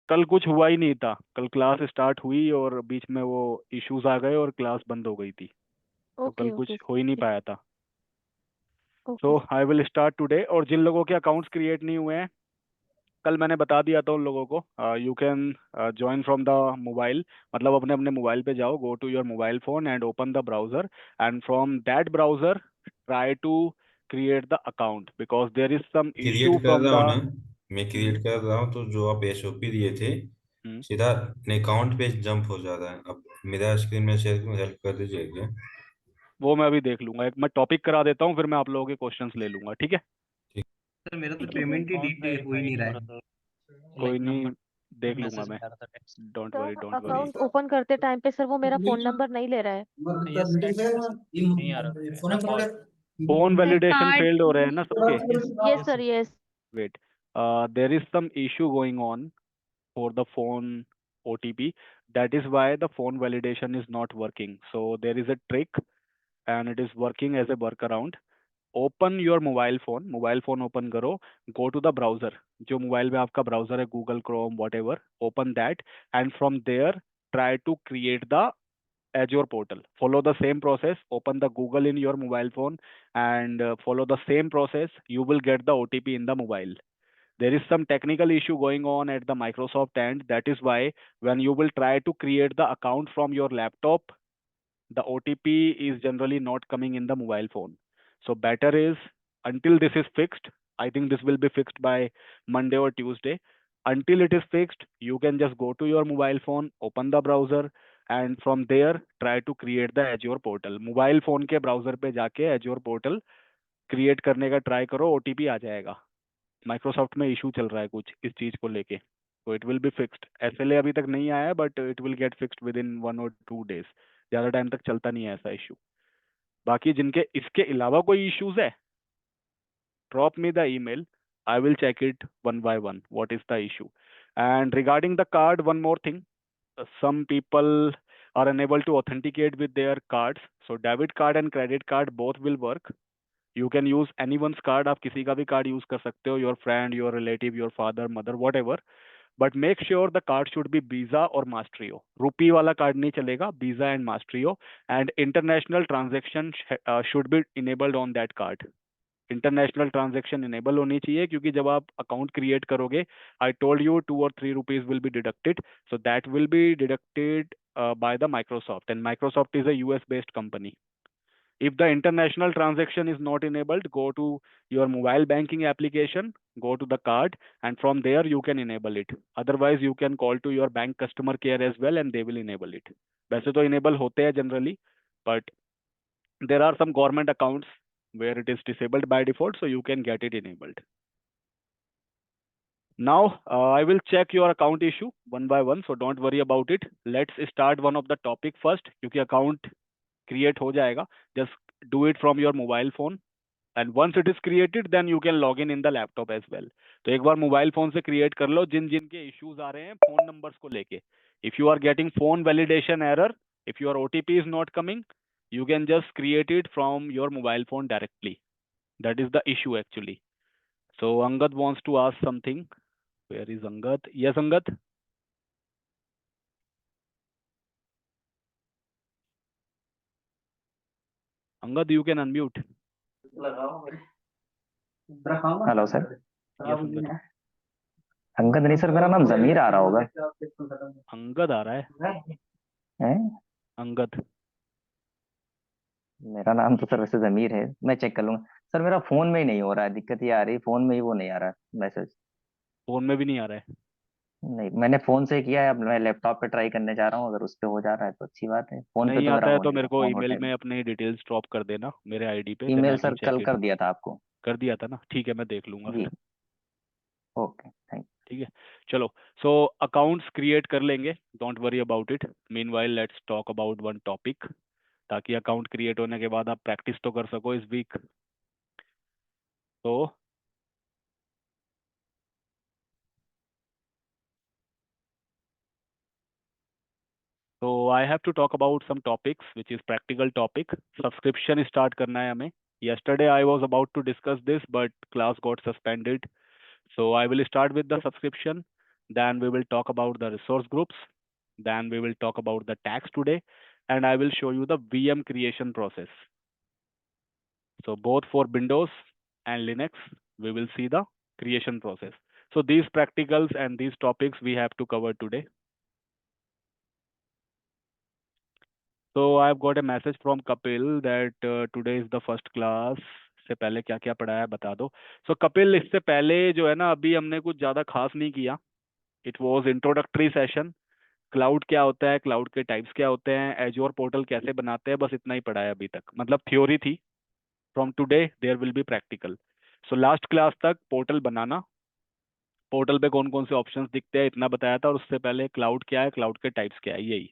कल कुछ हुआ ही नहीं था। कल क्लास स्टार्ट हुई और बीच में वो इश्यूज आ गए और क्लास बंद हो गई थी। तो कल ओके ओके कुछ हो ही नहीं ठीक। पाया था। So okay. I will start today. और जिन लोगों के अकाउंट्स क्रिएट नहीं हुए हैं, कल मैंने बता दिया था उन लोगों को, you can join from the mobile. मतलब अपने अपने मोबाइल पे जाओ, go to your mobile phone and open the browser, and from that browser try to create the account because there is some create issue कर from रहा हूँ the. ना। मैं क्रिएट कर रहा हूँ तो जो आप एसओपी दिए थे हम्म। सीधा अकाउंट पे जंप हो जा रहा है। अब मेरा स्क्रीन में शेयर करूँ, हेल्प कर दीजिए क्या? वो मैं अभी देख लूंगा। एक मैं टॉपिक करा देता हूँ, फिर मैं आप लोगों के क्वेश्चंस ले लूंगा, ठीक है? ठीक। सर मेरा तो ठीक है सर। पेमेंट ही हो ही नहीं रहा है। कोई नहीं, देख लूंगा मैं। Don't worry, sir don't worry. Account open करते टाइम पे सर वो मेरा फोन नंबर नहीं ले रहा है। फोन वैलिडेशन कार्ड फेल्ड हो रहे हैं ना सबके। Yes sir yes. Wait, there is some issue going on for the phone OTP. That is why the phone validation is not working. So there is a trick and it is working as a workaround. Open your mobile phone open करो, go to the browser। जो mobile में आपका browser है, Google Chrome whatever, open that, and from there try to create the Azure portal. Follow the same process, open the Google in your mobile phone and follow the same process. You will get the OTP in the mobile. There is some technical issue going on at the Microsoft end. That is why when you will try to create the account from your laptop, the OTP is generally not coming in the mobile phone. So better is, until this is fixed, I think this will be fixed by Monday or Tuesday. Until it is fixed, you can just go to your mobile phone, open the browser, and from there try to create the Azure portal. Mobile phone के browser पे जाके Azure portal create करने का try करो, OTP आ जाएगा। Microsoft में issue चल रहा है कुछ इस चीज को लेके, तो it will be fixed. SLA अभी तक नहीं आया है but it will get fixed with in 1 और 2 डेज। ज्यादा टाइम तक चलता नहीं है ऐसा इशू। बाकी जिनके इसके अलावा कोई इश्यूज है, drop me the email. I will check it one by one. What is the issue? And regarding the card, one more thing. Some people are unable to authenticate with their cards. So debit card and credit card both will work. You can use anyone's card. आप किसी का भी card use कर सकते हो, your friend, your relative, your father, mother, whatever. But make sure the card should be Visa और Maestro. RuPay वाला card नहीं चलेगा, Visa and Maestro. And international transaction should be enabled on that card. International transaction enable होनी चाहिए क्योंकि जब आप account create करोगे, आई टोल्ड यू 2 और 3 rupees will be deducted, so that will be deducted by the Microsoft, and Microsoft is a US based company. If the international transaction is not enabled, go to your mobile banking application, go to the card, and from there you can enable it. Otherwise, you can call to your bank customer care as well, and they will enable it. वैसे तो enable होते हैं generally, but there are some government accounts where it is disabled by default, so you can get it enabled. Now, I will check your account issue one by one, so don't worry about it. Let's start one of the topic first, क्योंकि account create हो जाएगा. Just do it from your mobile phone. And once it is created then you can log in the laptop as well. तो एक बार mobile phone से create कर लो जिन जिन के इश्यूज आ रहे हैं फोन नंबर्स को लेके। If you are getting phone validation error, if your OTP is not coming, you can just create it from your mobile phone directly. That is the issue actually. So Angad wants to ask something. Where is Angad? Yes, Angad. Angad, you can unmute. Hello sir. Yes, Angad. Angad नहीं sir, मेरा नाम जमीर आ रहा होगा। अंगद आ रहा है। हैं? अंगद। मेरा नाम तो सर वैसे जमीर है, मैं चेक कर लूंगा। सर मेरा फोन में ही नहीं हो रहा है, दिक्कत ये आ रही, फोन में ही वो नहीं आ रहा मैसेज। फोन में भी नहीं आ रहा है? नहीं, मैंने फोन से किया है, अब मैं लैपटॉप पे ट्राई करने जा रहा हूँ, अगर उस पे हो जा रहा है तो अच्छी बात है, फोन पे नहीं तो मेरा आता है हो तो नहीं मेरे रहा, को फोन ईमेल उठे। में अपने डिटेल्स ड्रॉप कर देना मेरे आईडी पे, then email I will sir check कल इट। कर दिया था आपको। कर दिया था ना? ठीक है, मैं देख लूंगा जी। फिर। Okay thank. ठीक है, चलो। सो अकाउंट्स क्रिएट कर लेंगे, don't worry about it. Meanwhile let's talk about one topic, ताकि अकाउंट क्रिएट होने के बाद आप प्रैक्टिस तो कर सको इस वीक। तो I have to talk about some topics which is practical topic. Subscription start करना है हमें। yesterday I was about to discuss this but class got suspended, so I will start with the subscription. Then we will talk about the resource groups. Then we will talk about the tags today, and I will show you the VM creation process. So both for Windows and Linux, we will see the creation process. So these practicals and these topics we have to cover today. So I've got a message from Kapil that today is the first class. से पहले क्या क्या पढ़ाया बता दो. So Kapil, इससे पहले जो है ना, अभी हमने कुछ ज्यादा खास नहीं किया. It was introductory session. Cloud क्या होता है, क्लाउड के टाइप्स क्या होते हैं, एजोर पोर्टल कैसे बनाते हैं, बस इतना ही पढ़ा है अभी तक. मतलब थ्योरी थी. From today there will be practical. So last class तक पोर्टल बनाना, पोर्टल पे कौन कौन से ऑप्शंस दिखते हैं, इतना बताया था. और उससे पहले क्लाउड क्या है, क्लाउड के टाइप्स क्या है, यही.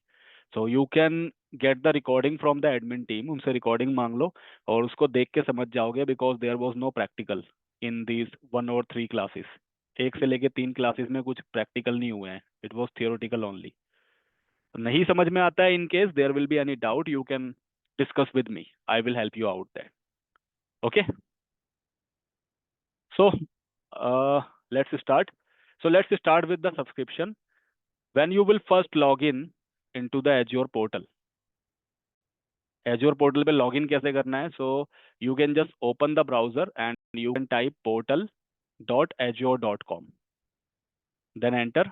So you can get the recording from the admin team. उनसे रिकॉर्डिंग मांग लो और उसको देख के समझ जाओगे, because there was no practical in these 1 और 3 क्लासेस. 1 से लेके 3 क्लासेस में कुछ प्रैक्टिकल नहीं हुए हैं. It was theoretical only. नहीं समझ में आता है, in case there will be any doubt, you can discuss with me. I will help you out that. Okay. So let's start. So let's start with the subscription. When you will first log in into the Azure portal. Azure portal पे login कैसे करना है? So you can just open the browser and you can type portal.azure.com. Then enter.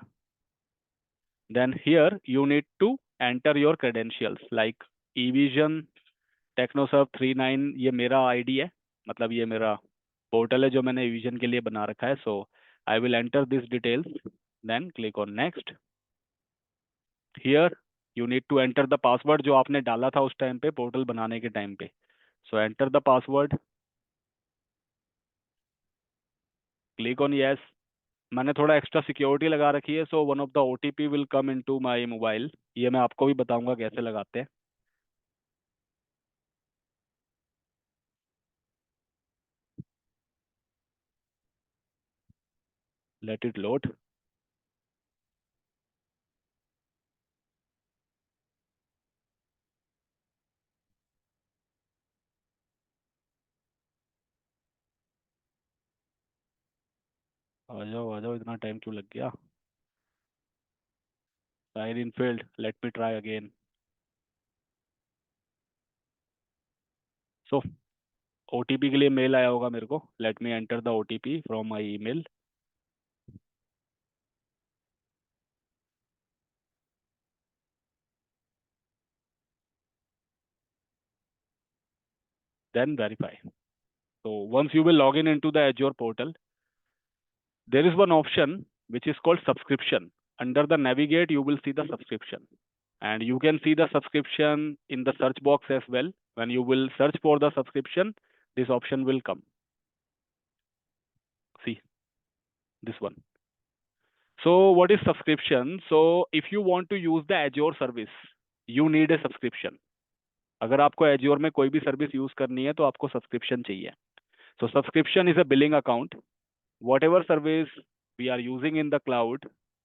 Then here you need to enter your credentials like eVision Technoserve 39. ये मेरा ID है, मतलब ये मेरा पोर्टल है जो मैंने eVision के लिए बना रखा है. So I will enter these details. Then click on next. Here you need to enter the password जो आपने डाला था उस टाइम पे, पोर्टल बनाने के टाइम पे. So enter the password. Click on yes. मैंने थोड़ा एक्स्ट्रा सिक्योरिटी लगा रखी है. So one of the OTP will come into my mobile. ये मैं आपको भी बताऊंगा कैसे लगाते हैं. Let it load. आ जाओ, इतना टाइम क्यों लग गया? Sign in failed. Let me try again. So OTP के लिए मेल आया होगा मेरे को. Let me enter the OTP from my email. Then verify. So once you will log in into the Azure portal, there is one option which is called subscription. Under the navigate, you will see the subscription. And you can see the subscription in the search box as well. When you will search for the subscription, this option will come. See, this one. So what is subscription? So if you want to use the Azure service, you need a subscription. अगर आपको Azure में कोई भी service use करनी है तो आपको subscription चाहिए. So subscription is a billing account. Whatever service we are using in the cloud,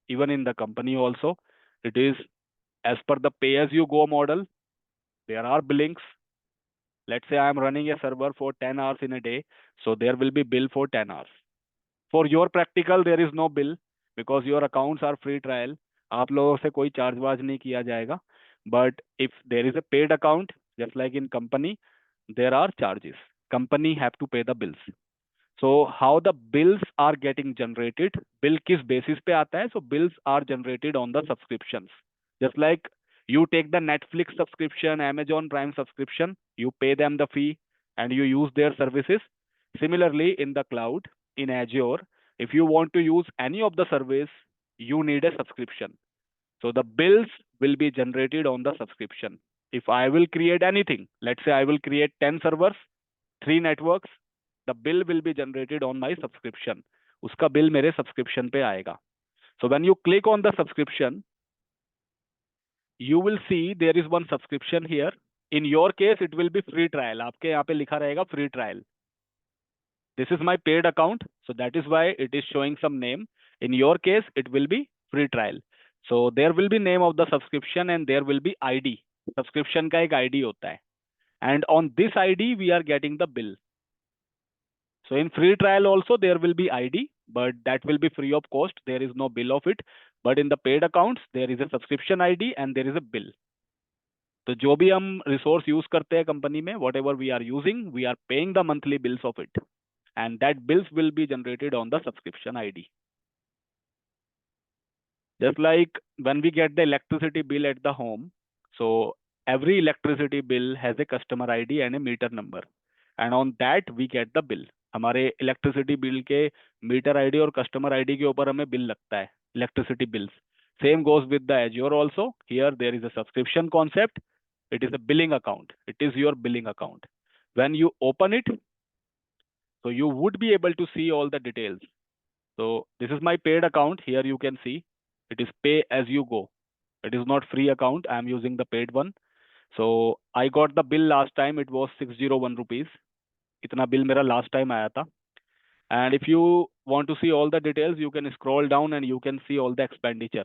even in the company also, it is as per the pay-as-you-go model. There are billings. Let's say I am running a server for 10 hours in a day, so there will be bill for 10 hours. For your practical, there is no bill because your accounts are free trial. आप लोगों से कोई charge वार्ज नहीं किया जाएगा. But if there is a paid account, just like in company, there are charges. Company have to pay the bills. So how the bills are getting generated? Bill किस basis पे आता है? So bills are generated on the subscriptions. Just like you take the Netflix subscription, Amazon Prime subscription, you pay them the fee and you use their services. Similarly, in the cloud, in Azure, if you want to use any of the service, you need a subscription. So the bills will be generated on the subscription. If I will create anything, let's say I will create 10 servers, 3 networks, the bill will be generated on my subscription. उसका bill मेरे subscription पे आएगा. So when you click on the subscription, you will see there is one subscription here. In your case, it will be free trial. आपके यहाँ पे लिखा रहेगा free trial. This is my paid account, so that is why it is showing some name. In your case, it will be free trial. So there will be name of the subscription and there will be ID. Subscription का एक ID होता है. And on this ID, we are getting the bill. So in free trial also there will be ID, but that will be free of cost. There is no bill of it. But in the paid accounts, there is a subscription ID and there is a bill. तो जो भी हम resource use करते हैं company में, whatever we are using, we are paying the monthly bills of it, and that bills will be generated on the subscription ID. Just like when we get the electricity bill at the home, so every electricity bill has a customer ID and a meter number, and on that we get the bill. हमारे electricity bill के metre ID और customer ID के ऊपर हमें bill लगता है, electricity bills. Same goes with the Azure also. Here there is a subscription concept. It is a billing account. It is your billing account. When you open it, so you would be able to see all the details. So this is my paid account. Here you can see it is pay as you go. It is not free account. I am using the paid one. So I got the bill last time. It was 601 rupees. इतना bill मेरा last time आया था. And if you want to see all the details, you can scroll down and you can see all the expenditure.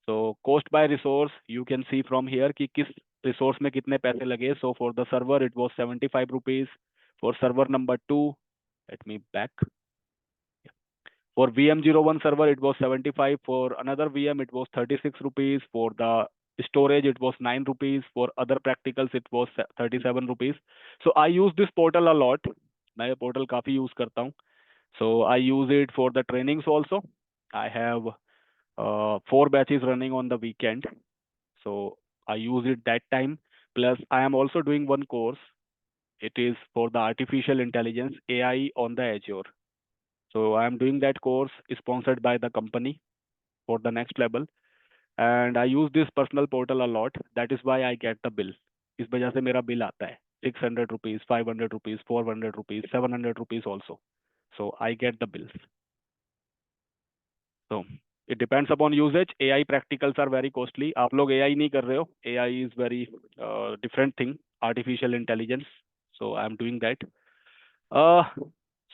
So cost by resource, you can see from here कि किस resource में कितने पैसे लगे. So for the server, it was 75 rupees. For server number 2, let me back. For VM01 server, it was 75. For another VM, it was 36 rupees. For the storage, it was 9 rupees. For other practicals, it was 37 rupees. So I use this portal a lot. मैं ये portal काफी use करता हूँ. So I use it for the trainings also. I have 4 batches running on the weekend. So I use it that time. Plus I am also doing one course. It is for the artificial intelligence AI on the Azure. So I am doing that course sponsored by the company for the next level. And I use this personal portal a lot. That is why I get the bill. इस वजह से मेरा bill आता है 600 rupees, 500 rupees, 400 rupees, 700 rupees also. So I get the bills. So it depends upon usage. AI practicals are very costly. आप लोग AI नहीं कर रहे हो. AI is very different thing. Artificial intelligence. So I'm doing that.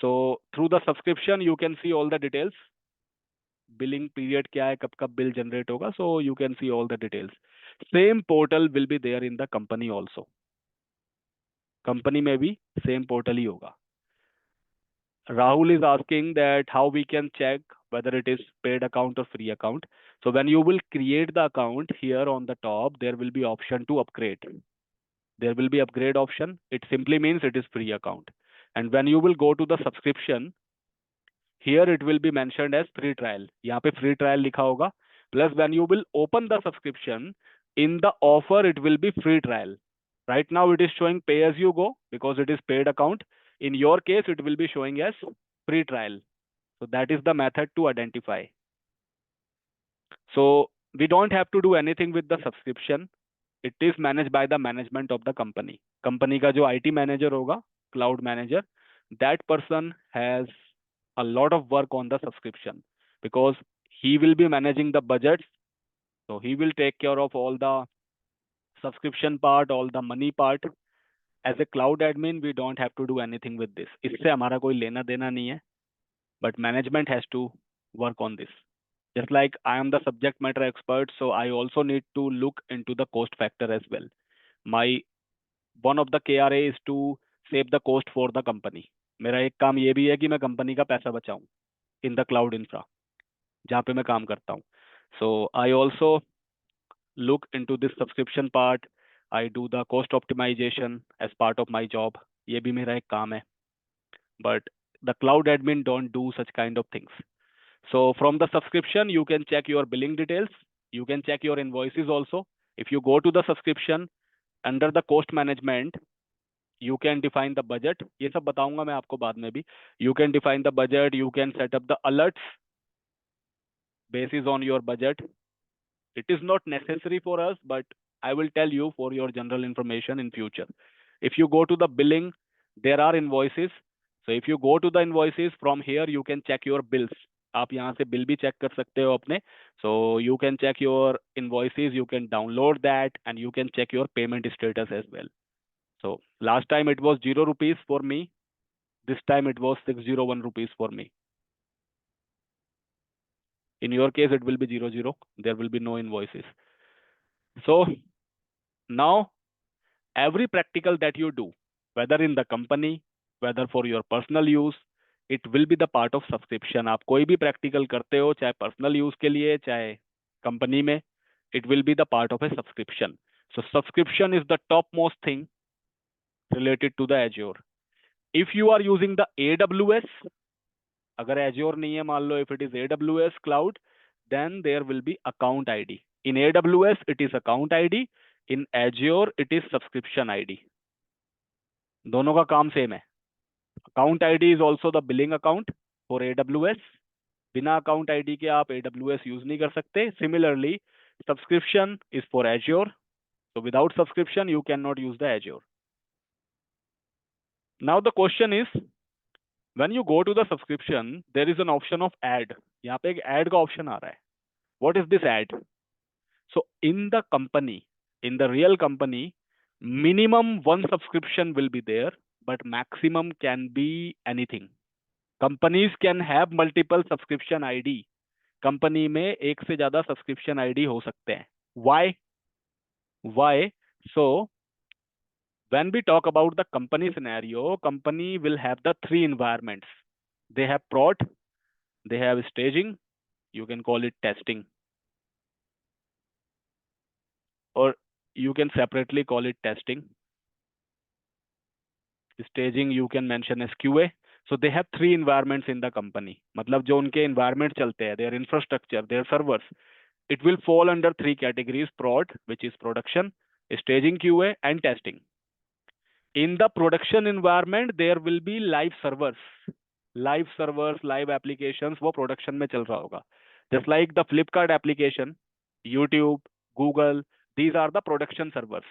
So through the subscription, you can see all the details. Billing period क्या है, कब कब bill generate होगा. So you can see all the details. Same portal will be there in the company also. Company में भी same portal ही होगा. Rahul is asking that how we can check whether it is paid account or free account. So when you will create the account, here on the top, there will be option to upgrade. There will be upgrade option. It simply means it is free account. And when you will go to the subscription, here it will be mentioned as free trial. यहाँ पे free trial लिखा होगा. Plus when you will open the subscription, in the offer it will be free trial. Right now it is showing pay as you go because it is paid account. In your case, it will be showing as free trial. So that is the method to identify. So we don't have to do anything with the subscription. It is managed by the management of the company. Company का जो IT manager होगा, cloud manager, that person has a lot of work on the subscription because he will be managing the budgets. So he will take care of all the subscription part, all the money part. As a cloud admin, we don't have to do anything with this. इससे हमारा कोई लेना देना नहीं है. But management has to work on this. Just like I am the subject matter expert, so I also need to look into the cost factor as well. One of the KRA is to save the cost for the company. मेरा एक काम ये भी है कि मैं company का पैसा बचाऊं in the cloud infra जहाँ पे मैं काम करता हूँ. So I also look into this subscription part. I do the cost optimization as part of my job. ये भी मेरा एक काम है. But the cloud admin don't do such kind of things. So from the subscription, you can check your billing details. You can check your invoices also. If you go to the subscription, under the cost management, you can define the budget. ये सब बताऊंगा मैं आपको बाद में भी. You can define the budget. You can set up the alerts basis on your budget. It is not necessary for us, but I will tell you for your general information in future. If you go to the billing, there are invoices. So if you go to the invoices, from here you can check your bills. आप यहाँ से bill भी check कर सकते हो अपने. So you can check your invoices, you can download that, and you can check your payment status as well. So last time it was 0 rupees for me. This time it was 601 rupees for me. In your case, it will be 00. There will be no invoices. So now every practical that you do, whether in the company, whether for your personal use, it will be the part of subscription. आप कोई भी practical करते हो, चाहे personal use के लिए, चाहे company में, it will be the part of a subscription. So subscription is the topmost thing related to the Azure. If you are using the AWS, अगर Azure नहीं है, मान लो if it is AWS cloud, then there will be account ID. In AWS, it is account ID. In Azure, it is subscription ID. दोनों का काम same है. Account ID is also the billing account for AWS. बिना account ID के आप AWS use नहीं कर सकते. Similarly, subscription is for Azure. So without subscription, you cannot use the Azure. Now the question is, when you go to the subscription, there is an option of ad. यहाँ पे एक ad का option आ रहा है. What is this ad? So in the company, in the real company, minimum one subscription will be there, but maximum can be anything. Companies can have multiple subscription ID. Company में एक से ज़्यादा subscription ID हो सकते हैं. Why? Why? So when we talk about the company scenario, company will have the three environments. They have prod, they have staging, you can call it testing, or you can separately call it testing. Staging you can mention as QA. So they have three environments in the company. मतलब जो उनके environment चलते हैं, their infrastructure, their servers, it will fall under three categories: prod, which is production, staging QA, and testing. In the production environment, there will be live servers, live applications, वो production में चल रहा होगा. Just like the Flipkart application, YouTube, Google, these are the production servers.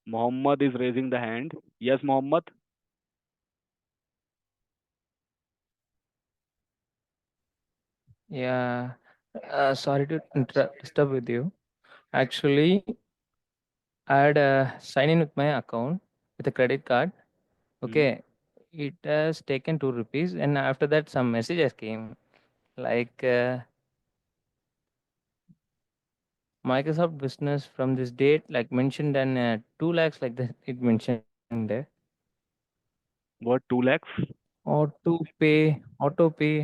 Mohammed is raising the hand. Yes, Mohammed. Yeah, sorry to disturb with you. Actually, I had sign in with my account with a credit card. Okay, it has taken 2 rupees, and after that, some messages came like Microsoft Business from this date, like mentioned, and 2 lakhs, like that it mentioned there. What, 2 lakhs? Auto pay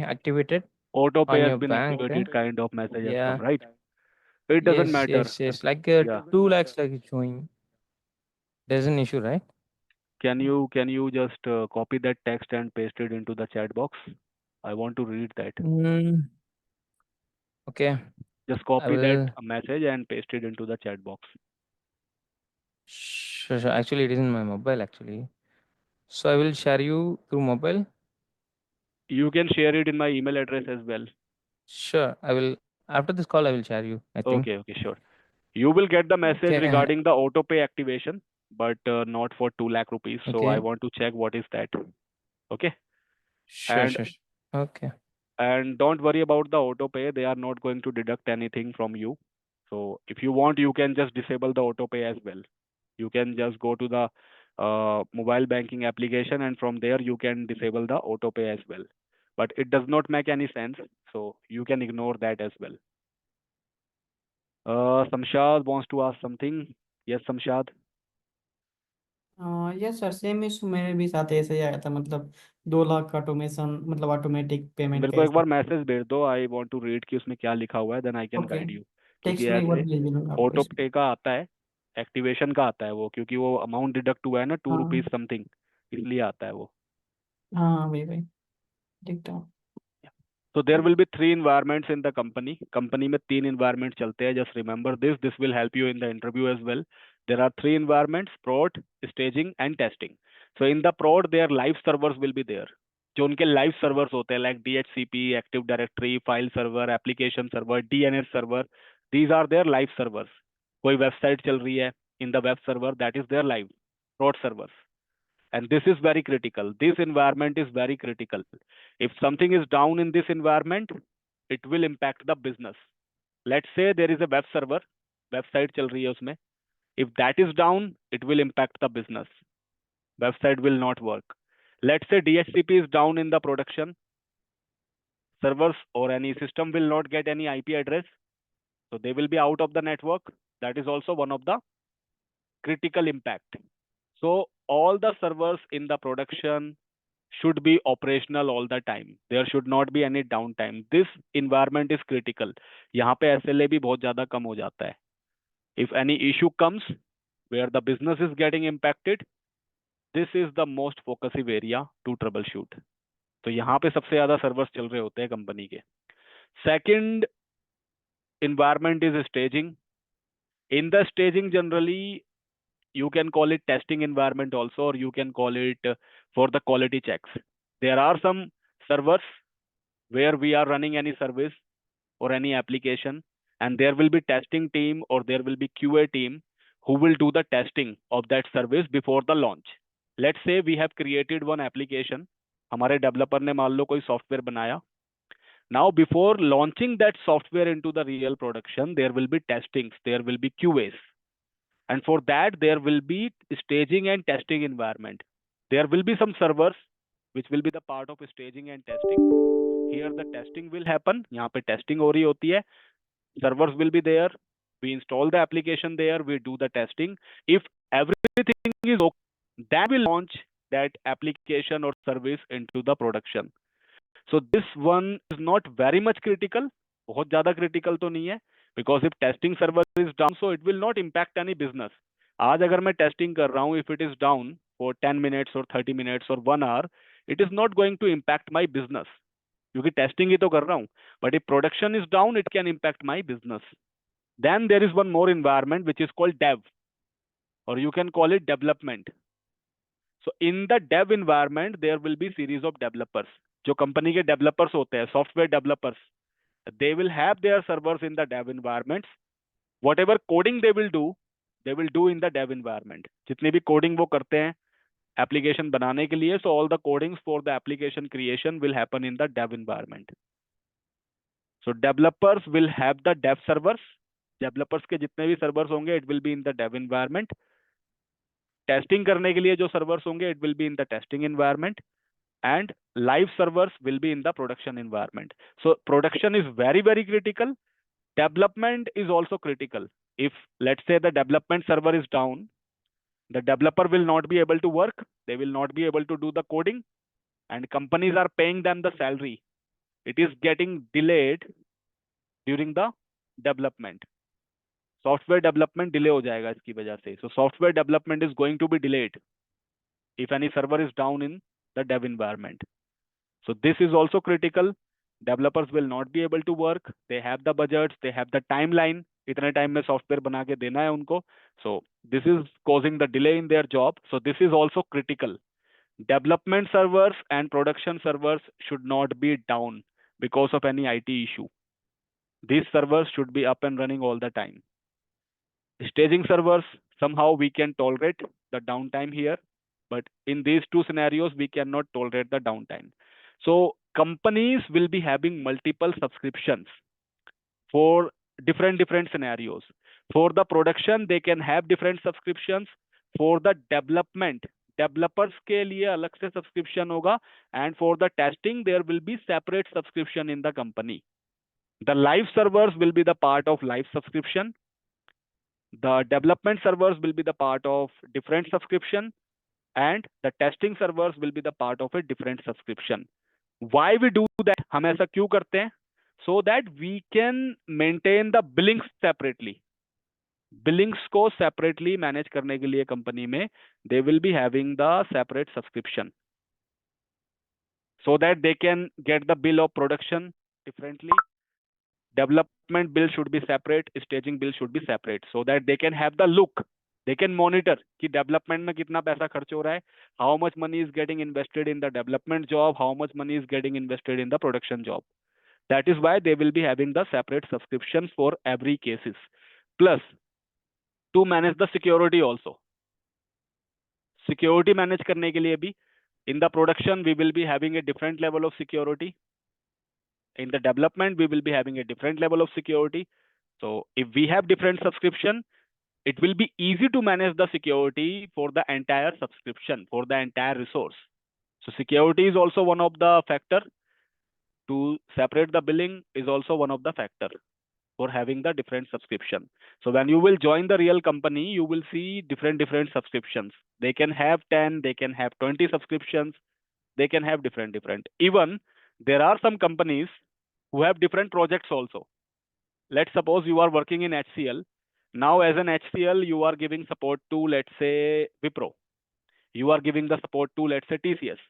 activated Auto on pay has your been bank. activated kind of message has Yeah. come, right? It doesn't Yes, matter. yes. Like Yeah. 2 lakhs, like it's showing. There's an issue, right? Can you just copy that text and paste it into the chat box? I want to read that. Okay. Just I copy that will. message and paste it into the chat box. Sure, sure. Actually, it is in my mobile, actually. So I will share you through mobile. You can share it in my email address as well. Sure. I will. After this call, I will share you, I think. Okay, sure. You will get the message Okay. regarding the auto pay activation, but not for 2 lakh rupees. So I Okay. want to check what is that. Okay. Sure, And sure. Okay. and don't worry about the auto pay. They are not going to deduct anything from you. So if you want, you can just disable the auto pay as well. You can just go to the mobile banking application, and from there you can disable the auto pay as well. But it does not make any sense, so you can ignore that as well. Samshad wants to ask something. Yes, Samshad. Yes sir, same issue मेरे भी साथ ऐसे ही आया था, मतलब 2 लाख का automation, मतलब automatic payment मेरे का को एक ऐसा. बार मैसेज भेज दो. आई वांट टू रीड कि उसमें क्या लिखा हुआ है, then I can okay, guide you. क्योंकि टेक्स्ट में एक बार ऐसे भेज दूंगा आपको ऑटो इसमें. पे का आता है, एक्टिवेशन का आता है वो, क्योंकि वो अमाउंट डिडक्ट हुआ है ना, 2 हाँ रुपीज समथिंग, इसलिए आता है वो. हाँ, भाई देखता हूँ. So there will be 3 environments in the company. Company में 3 environment चलते हैं. Just remember this. This will help you in the interview as well. There are 3 environments: prod, staging, and testing. So in the prod, their live servers will be there. जो उनके live servers होते हैं, like DHCP, Active Directory, file server, application server, DNS server. These are their live servers. कोई website चल रही है, in the web server, that is their live prod servers. And this is very critical. This environment is very critical. If something is down in this environment, it will impact the business. Let's say there is a web server, website चल रही है उसमें. If that is down, it will impact the business. Website will not work. Let's say DHCP is down in the production. Servers or any system will not get any IP address. So they will be out of the network. That is also one of the critical impact. So all the servers in the production should be operational all the time. There should not be any downtime. This environment is critical. यहाँ पे SLA भी बहुत ज़्यादा कम हो जाता है. If any issue comes where the business is getting impacted, this is the most focusing area to troubleshoot. तो यहाँ पे सबसे ज़्यादा सर्वर्स चल रहे होते हैं कंपनी के. Second environment is staging. In the staging, generally you can call it testing environment also, or you can call it for the quality checks. There are some servers where we are running any service or any application, and there will be testing team or there will be QA team who will do the testing of that service before the launch. Let's say we have created one application. हमारे developer ने मान लो कोई software बनाया. Now, before launching that software into the real production, there will be testings, there will be QAs. And for that, there will be staging and testing environment. There will be some servers which will be the part of staging and testing. Here the testing will happen. यहाँ पे testing हो रही होती है. Servers will be there. We install the application there. We do the testing. If everything is okay, then we launch that application or service into the production. So this one is not very much critical. बहुत ज़्यादा critical तो नहीं है. Because if testing server is down, so it will not impact any business. आज अगर मैं testing कर रहा हूँ, if it is down for 10 minutes or 30 minutes or 1 hour, it is not going to impact my business. क्योंकि testing ही तो कर रहा हूँ. But if production is down, it can impact my business. Then there is one more environment which is called dev, or you can call it development. So in the dev environment, there will be series of developers. जो company के developers होते हैं, software developers, they will have their servers in the dev environments. Whatever coding they will do in the dev environment. जितनी भी coding वो करते हैं application बनाने के लिए, so all the codings for the application creation will happen in the dev environment. So developers will have the dev servers. Developers के जितने भी servers होंगे, it will be in the dev environment. Testing करने के लिए जो servers होंगे, it will be in the testing environment. And live servers will be in the production environment. So production is very, very critical. Development is also critical. If let's say the development server is down, the developer will not be able to work. They will not be able to do the coding, and companies are paying them the salary. It is getting delayed during the development. Software development delay हो जाएगा इसकी वजह से. So software development is going to be delayed if any server is down in the dev environment. So this is also critical. Developers will not be able to work. They have the budgets, they have the timeline. इतने time में software बना के देना है उनको. So this is causing the delay in their job. So this is also critical. Development servers and production servers should not be down because of any IT issue. These servers should be up and running all the time. Staging servers, somehow we can tolerate the downtime here, but in these two scenarios, we cannot tolerate the downtime. So companies will be having multiple subscriptions for different scenarios. For the production, they can have different subscriptions. For the development, developers के लिए अलग से subscription होगा, and for the testing, there will be separate subscription in the company. The live servers will be the part of live subscription. The development servers will be the part of different subscription, and the testing servers will be the part of a different subscription. Why we do that? हम ऐसा क्यों करते हैं? So that we can maintain the billings separately. Billings को separately manage करने के लिए company में they will be having the separate subscription, so that they can get the bill of production differently. Development bill should be separate, staging bill should be separate, so that they can have the look. They can monitor कि development में कितना पैसा खर्च हो रहा है, how much money is getting invested in the development job, how much money is getting invested in the production job. That is why they will be having the separate subscriptions for every cases. Plus, to manage the security also. Security manage करने के लिए भी, in the production we will be having a different level of security. In the development, we will be having a different level of security. So if we have different subscription, it will be easy to manage the security for the entire subscription, for the entire resource. So security is also one of the factor. To separate the billing is also one of the factor for having the different subscription. So when you will join the real company, you will see different subscriptions. They can have 10, they can have 20 subscriptions, they can have different. Even there are some companies who have different projects also. Let's suppose you are working in HCL. Now, as an HCL, you are giving support to, let's say, Wipro. You are giving the support to, let's say, TCS.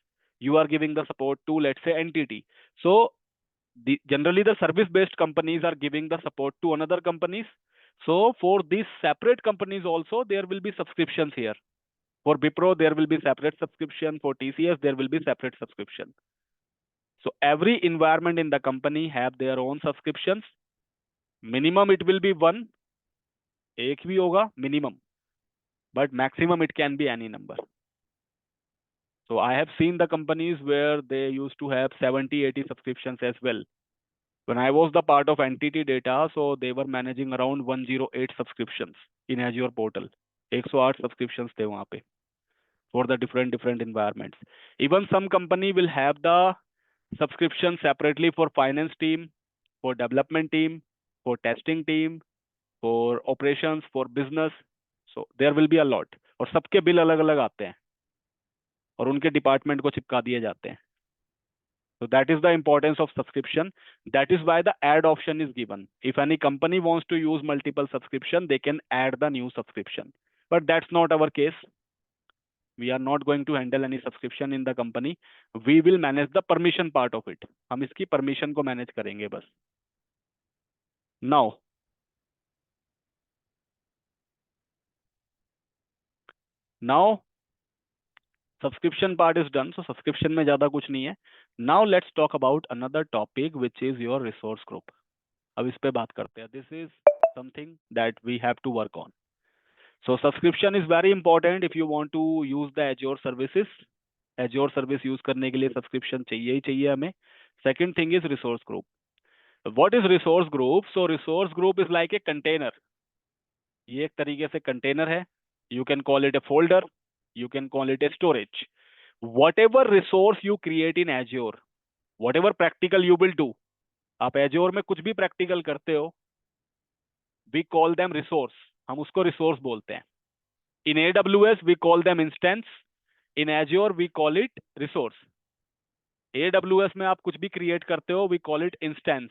You are giving the support to, let's say, NTT. So, generally, the service-based companies are giving the support to another companies. So, for these separate companies also, there will be subscriptions here. For Wipro, there will be separate subscription. For TCS, there will be separate subscription. So, every environment in the company have their own subscriptions. Minimum it will be one, एक भी होगा minimum, but maximum it can be any number. So I have seen the companies where they used to have 70, 80 subscriptions as well. When I was the part of NTT Data, so they were managing around 108 subscriptions in Azure portal. 108 subscriptions थे वहाँ पे for the different environments. Even some company will have the subscription separately for finance team, for development team, for testing team, for operations, for business. So there will be a lot. और सबके bill अलग अलग आते हैं और उनके department को चिपका दिए जाते हैं. So that is the importance of subscription. That is why the add option is given. If any company wants to use multiple subscription, they can add the new subscription. But that's not our case. We are not going to handle any subscription in the company. We will manage the permission part of it. हम इसकी permission को manage करेंगे बस. Now subscription part is done. So subscription में ज़्यादा कुछ नहीं है. Now let's talk about another topic, which is your resource group. अब इस पे बात करते हैं. This is something that we have to work on. So subscription is very important if you want to use the Azure services. Azure service use करने के लिए subscription चाहिए ही चाहिए हमें. Second thing is resource group. What is resource group? So resource group is like a container. ये एक तरीके से container है. You can call it a folder. You can call it a storage. Whatever resource you create in Azure, whatever practical you will do, आप Azure में कुछ भी practical करते हो, we call them resource. हम उसको resource बोलते हैं. In AWS we call them instance. In Azure we call it resource. AWS में आप कुछ भी create करते हो, we call it instance.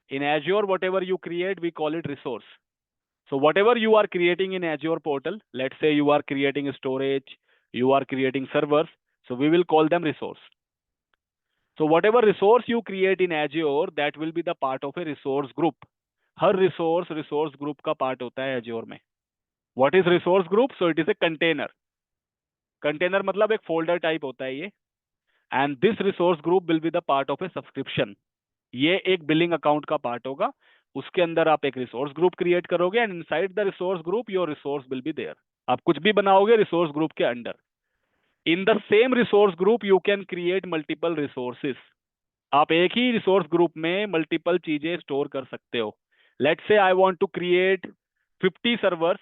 In Azure, whatever you create, we call it resource. So whatever you are creating in Azure portal, let's say you are creating storage, you are creating servers, so we will call them resource. So whatever resource you create in Azure, that will be the part of a resource group. Her resource group का part होता है Azure में. What is resource group? So it is a container. Container मतलब एक folder type होता है ये. And this resource group will be the part of a subscription. ये एक बिलिंग अकाउंट का पार्ट होगा. उसके अंदर आप एक रिसोर्स ग्रुप क्रिएट करोगे and inside the resource group your resource will be there. आप कुछ भी बनाओगे रिसोर्स ग्रुप के under. In the same resource group you can create multiple resources. आप एक ही रिसोर्स ग्रुप में मल्टीपल चीजें स्टोर कर सकते हो. Let's say I want to create 50 servers.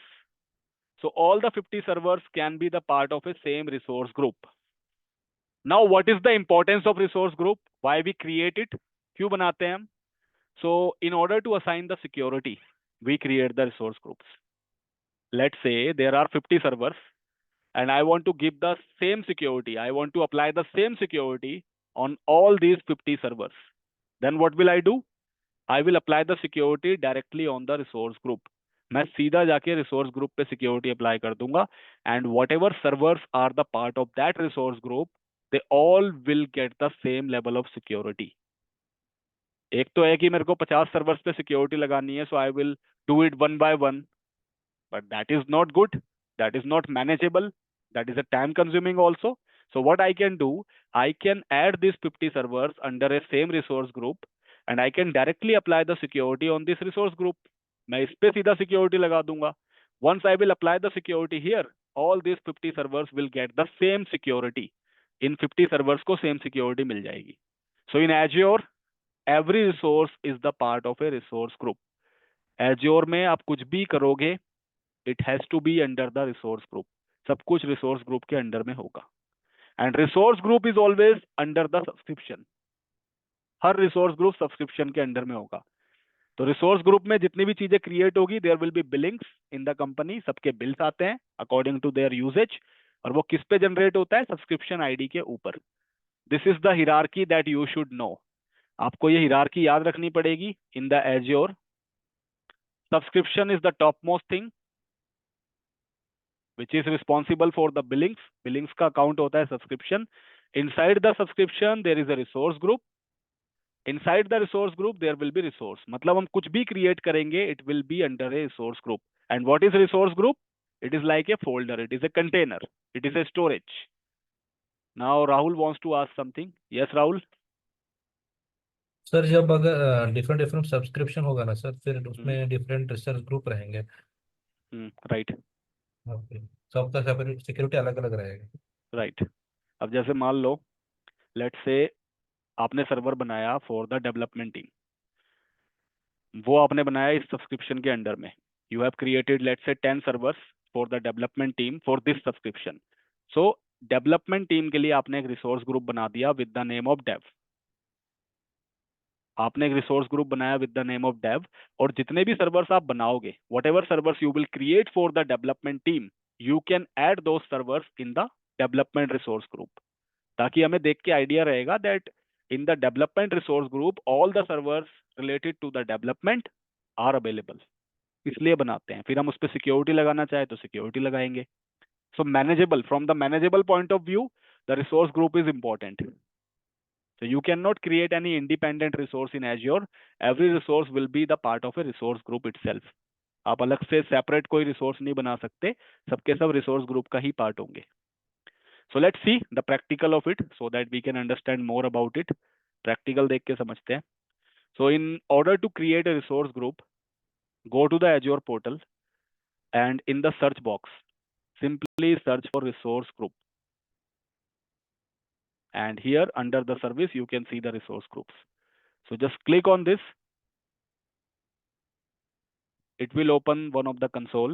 So all the 50 servers can be the part of a same resource group. Now what is the importance of resource group? Why we create it? क्यों बनाते हैं हम? So in order to assign the security, we create the resource groups. Let's say there are 50 servers and I want to give the same security. I want to apply the same security on all these 50 servers. Then what will I do? I will apply the security directly on the resource group. मैं सीधा जाके resource group पे security apply कर दूंगा and whatever servers are the part of that resource group, they all will get the same level of security. एक तो है कि मेरे को 50 सर्वर्स पे सिक्योरिटी लगानी है, so I will do it one by one, but that is not good, that is not manageable, that is a time consuming also. So what I can do, I can add this 50 servers under a same resource group and I can directly apply the security on this resource group. मैं इस पे सीधा security लगा दूंगा. Once I will apply the security here, all this 50 servers will get the same security. In 50 servers को same security मिल जाएगी. सो इन Azure every resource is the part of a resource group. Azure में आप कुछ भी करोगे, it has to be under the resource group. सब कुछ resource group के अंडर में होगा. And resource group is always under the subscription. Her resource group subscription के अंडर में होगा. तो resource group में जितनी भी चीजें create होगी, there will be billings in the company. सबके bills आते हैं according to their usage. और वो किस पे जनरेट होता है? सब्सक्रिप्शन आईडी के ऊपर। This is the hierarchy that you should know. आपको ये हिरार्की याद रखनी पड़ेगी in the azure. Subscription is the top most thing which is responsible for the billings. Billings का account होता है subscription. Inside the subscription there is a resource group. Inside the resource group there will be resource. मतलब हम कुछ भी create करेंगे, it will be under a resource group. And what is resource group? It is like a folder. It is a container. It is a storage. Now Rahul wants to ask something. Yes, Rahul. Sir जब अगर different different subscription होगा ना sir, फिर उसमें different research group रहेंगे। Right okay, सबका security अलग अलग रहेगा। राइट। अब जैसे मान लो, लेट्स से आपने सर्वर बनाया फॉर द डेवलपमेंट टीम, वो आपने बनाया इस सब्सक्रिप्शन के अंडर में। You have created let's say 10 servers for the development team for this subscription. So development team के लिए आपने एक रिसोर्स ग्रुप बना दिया with the name of dev. आपने एक रिसोर्स ग्रुप बनाया with the name of dev, और जितने भी सर्वर्स आप बनाओगे, whatever servers you will create for the development team, you can add those servers in the development resource group, ताकि हमें देख के आइडिया रहेगा that in the development resource group all the servers related to the development are available. इसलिए बनाते हैं। फिर हम उस पर सिक्योरिटी लगाना चाहे तो सिक्योरिटी लगाएंगे। So manageable, from the manageable point of view, the resource group is important. So you cannot create any independent resource in Azure. Every resource will be the part of a resource group itself. आप अलग से separate कोई resource नहीं बना सकते, सबके सब resource group का ही पार्ट होंगे। So let's see the practical of it so that we can understand more about it. Practical देख के समझते हैं। So in order to create a resource group, go to the Azure portal and in the search box, simply search for resource group. And here under the service, you can see the resource groups. So just click on this. It will open one of the console.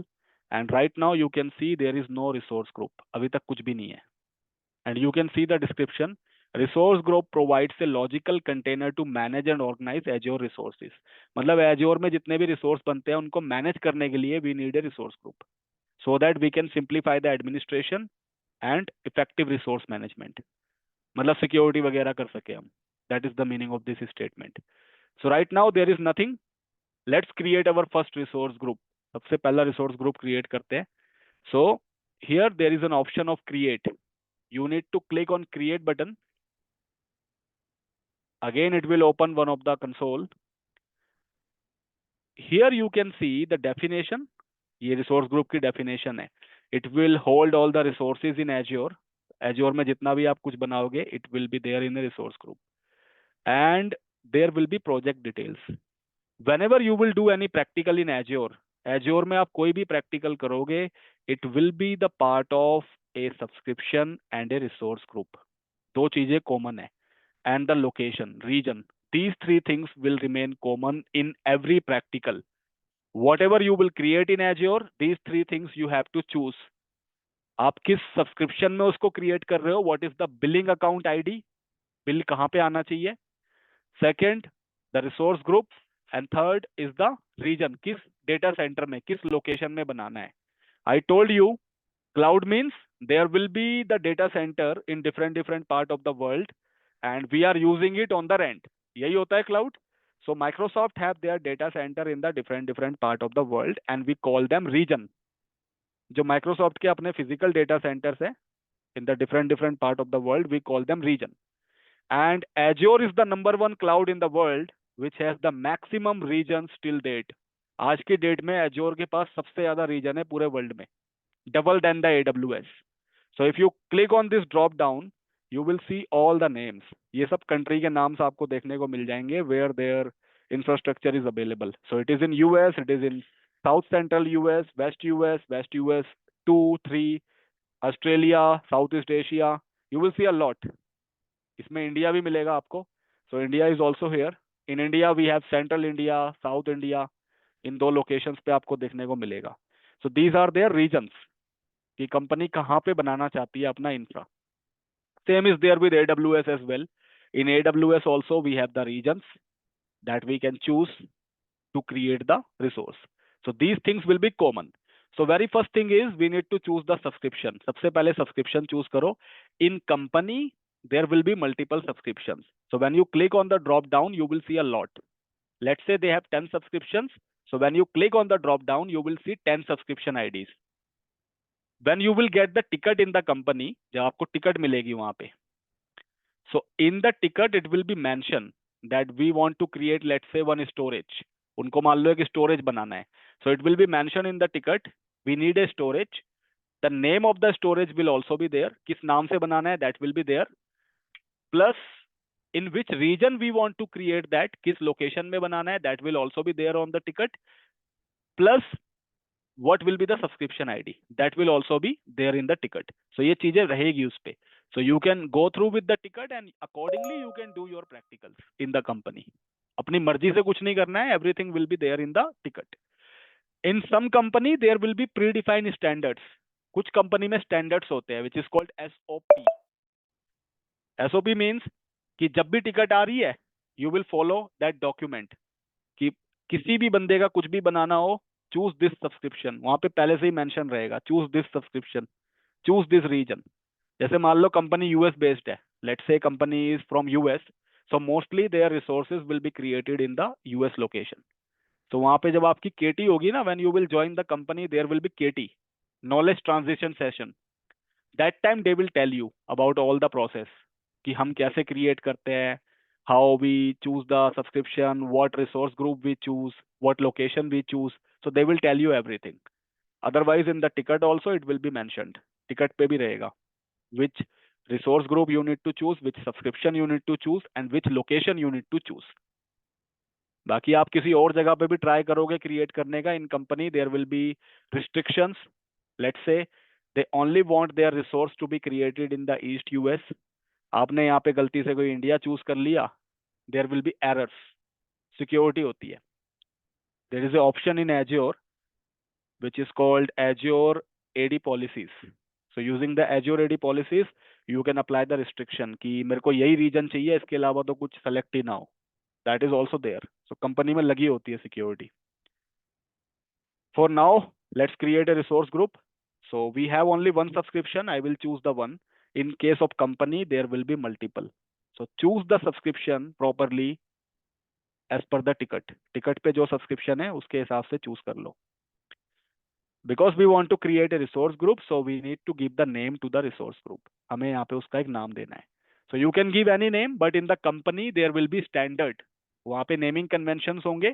And right now you can see there is no resource group. अभी तक कुछ भी नहीं है. And you can see the description. Resource group provides a logical container to manage and organize Azure resources. मतलब Azure में जितने भी resource बनते हैं उनको manage करने के लिए we need a resource group so that we can simplify the administration and effective resource management. मतलब security वगैरह कर सके हम. That is the meaning of this statement. So right now there is nothing. Let's create our first resource group. सबसे पहला resource group create करते हैं. So here there is an option of create. You need to click on create button. Again it will open one of the console. Here you can see the definition. ये resource group की definition है. It will hold all the resources in Azure. Azure में जितना भी आप कुछ बनाओगे, it will be there in the resource group. And there will be project details. Whenever you will do any practical in Azure, Azure में आप कोई भी practical करोगे, it will be the part of a subscription and a resource group. दो चीजें common है. And the location, region. These three things will remain common in every practical. Whatever you will create in Azure, these three things you have to choose. आप किस subscription में उसको create कर रहे हो, what is the billing account ID, bill कहाँ पे आना चाहिए, second the resource group, and third is the region, किस डेटा सेंटर में, किस लोकेशन में बनाना है. I told you cloud means there will be the data center in different part of the world and we are using it on the rent. यही होता है cloud. So Microsoft have their data center in the different part of the world and we call them region. जो Microsoft के अपने physical data centers है in the different part of the world, we call them region. And Azure is the number one cloud in the world which has the maximum regions till date. आज की date में Azure के पास सबसे ज्यादा reason है पूरे world में, double than the AWS. So if you click on this drop down, you will see all the names. ये सब country के नाम से आपको देखने को मिल जाएंगे where their infrastructure is available. So it is in US, it is in South Central US, West US 2, 3, Australia, Southeast Asia. You will see a lot. इसमें इंडिया भी मिलेगा आपको. So India is also here. In India we have Central India, South India. इन दो locations पे आपको देखने को मिलेगा. So these are their regions. कि कंपनी कहाँ पे बनाना चाहती है अपना infra. Same is there with AWS as well. In AWS also we have the regions that we can choose to create the resource. So these things will be common. So very first thing is we need to choose the subscription. सबसे पहले subscription choose करो. In company there will be multiple subscriptions. So when you click on the drop down, you will see a lot. Let's say they have 10 subscriptions. So when you click on the drop down, you will see 10 subscription IDs. When you will get the ticket in the company, जब आपको ticket मिलेगी वहां पे, so in the ticket it will be mentioned that we want to create, let's say, one storage. उनको मान लो एक storage बनाना है. So it will be mentioned in the ticket, we need a storage. The name of the storage will also be there. किस नाम से बनाना है, that will be there. Plus in which region we want to create that, किस location में बनाना है, that will also be there on the ticket. Plus what will be the subscription ID, that will also be there in the ticket. So ये चीजें रहेगी उस पे. So you can go through with the ticket and accordingly you can do your practicals in the company. अपनी मर्जी से कुछ नहीं करना है, everything will be there in the ticket. In some company there will be predefined standards. कुछ company में standards होते हैं which is called SOP. SOP means कि जब भी टिकट आ रही है you will follow that document. कि किसी भी बंदे का कुछ भी बनाना हो, choose this subscription. वहां पे पहले से ही मेंशन रहेगा, choose this subscription, choose this region. जैसे मान लो कंपनी यूएस बेस्ड है, let's say company is from US, so mostly their resources will be created in the US location. तो वहां पे जब आपकी केटी होगी ना, when you will join the company there will be KT, knowledge transition session. That time they will tell you about all the process कि हम कैसे क्रिएट करते हैं, how we choose the subscription, what resource group we choose, what location we choose. So they will tell you everything. Otherwise in the ticket also it will be mentioned, ticket पे भी रहेगा which resource group you need to choose, which subscription you need to choose, and which location you need to choose. बाकी आप किसी और जगह पे भी ट्राई करोगे क्रिएट करने का, in company there will be restrictions. Let's say they only want their resource to be created in the East US. आपने यहाँ पे गलती से कोई इंडिया चूज कर लिया, there will be errors, security होती है. There is a option in Azure which is called Azure AD policies. So using the Azure AD policies, you can apply the restriction कि मेरे को यही region चाहिए, इसके अलावा तो कुछ select ही ना हो. That is also there. So company में लगी होती है security. For now, let's create a resource group. So we have only one subscription. I will choose the one. In case of company, there will be multiple. So choose the subscription properly as per the ticket. Ticket पे जो subscription है उसके हिसाब से choose कर लो. Because we want to create a resource group, so we need to give the name to the resource group. हमें यहाँ पे उसका एक नाम देना है. So you can give any name, but in the company there will be standard. वहाँ पे naming conventions होंगे.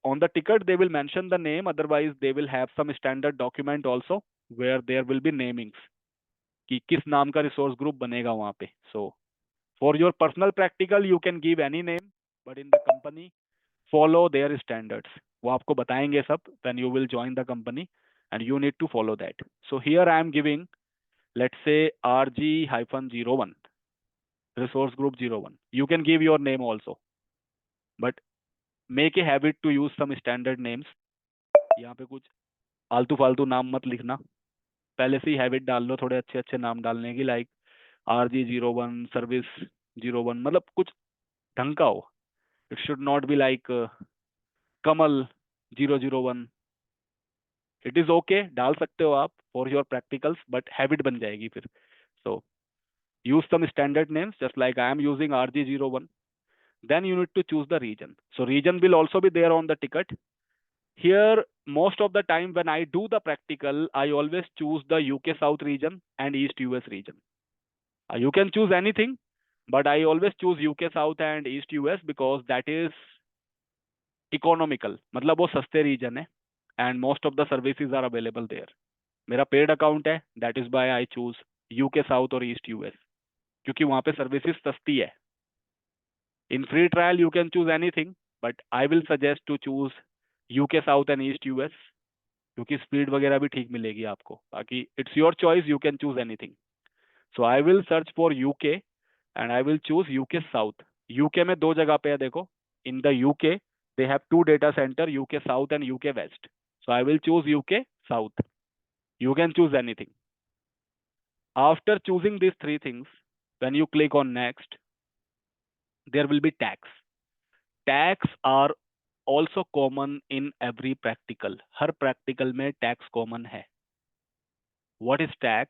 On the ticket they will mention the name. Otherwise they will have some standard document also where there will be namings कि किस नाम का resource group बनेगा वहाँ पे. So for your personal practical you can give any name, but in the company follow their standards. वो आपको बताएंगे सब when you will join the company and you need to follow that. So here I am giving, let's say RG-01 resource group 01. You can give your name also, but make a habit to use some standard names. यहाँ पे कुछ आलतू फालतू नाम मत लिखना, पहले से ही habit डाल लो थोड़े अच्छे अच्छे नाम डालने की, लाइक RG-01 सर्विस 01, मतलब कुछ ढंग का हो. It should not be like Kamal 001. It is okay, डाल सकते हो आप for your practicals, but habit बन जाएगी फिर. So use some standard names just like I am using RG-01. Then you need to choose the region. So region will also be there on the ticket. Here most of the time when I do the practical, I always choose the UK South region and East US region. You can choose anything, but I always choose UK South and East US because that is economical. मतलब वो सस्ते reason है and most of the services are available there. मेरा paid account है, that is why I choose UK South और East US, क्योंकि वहाँ पे सर्विसेज सस्ती है. In free trial you can choose anything, but I will suggest to choose UK South and East US क्योंकि speed वगैरह भी ठीक मिलेगी आपको. बाकी it's your choice, you can choose anything. So I will search for UK and I will choose UK South. UK में दो जगह पे है देखो. In the UK they have two data center, UK South and UK West. So I will choose UK South. You can choose anything. After choosing these three things, when you click on next, there will be tags. Tags are also common in every practical. Her practical में tax common है. What is tag?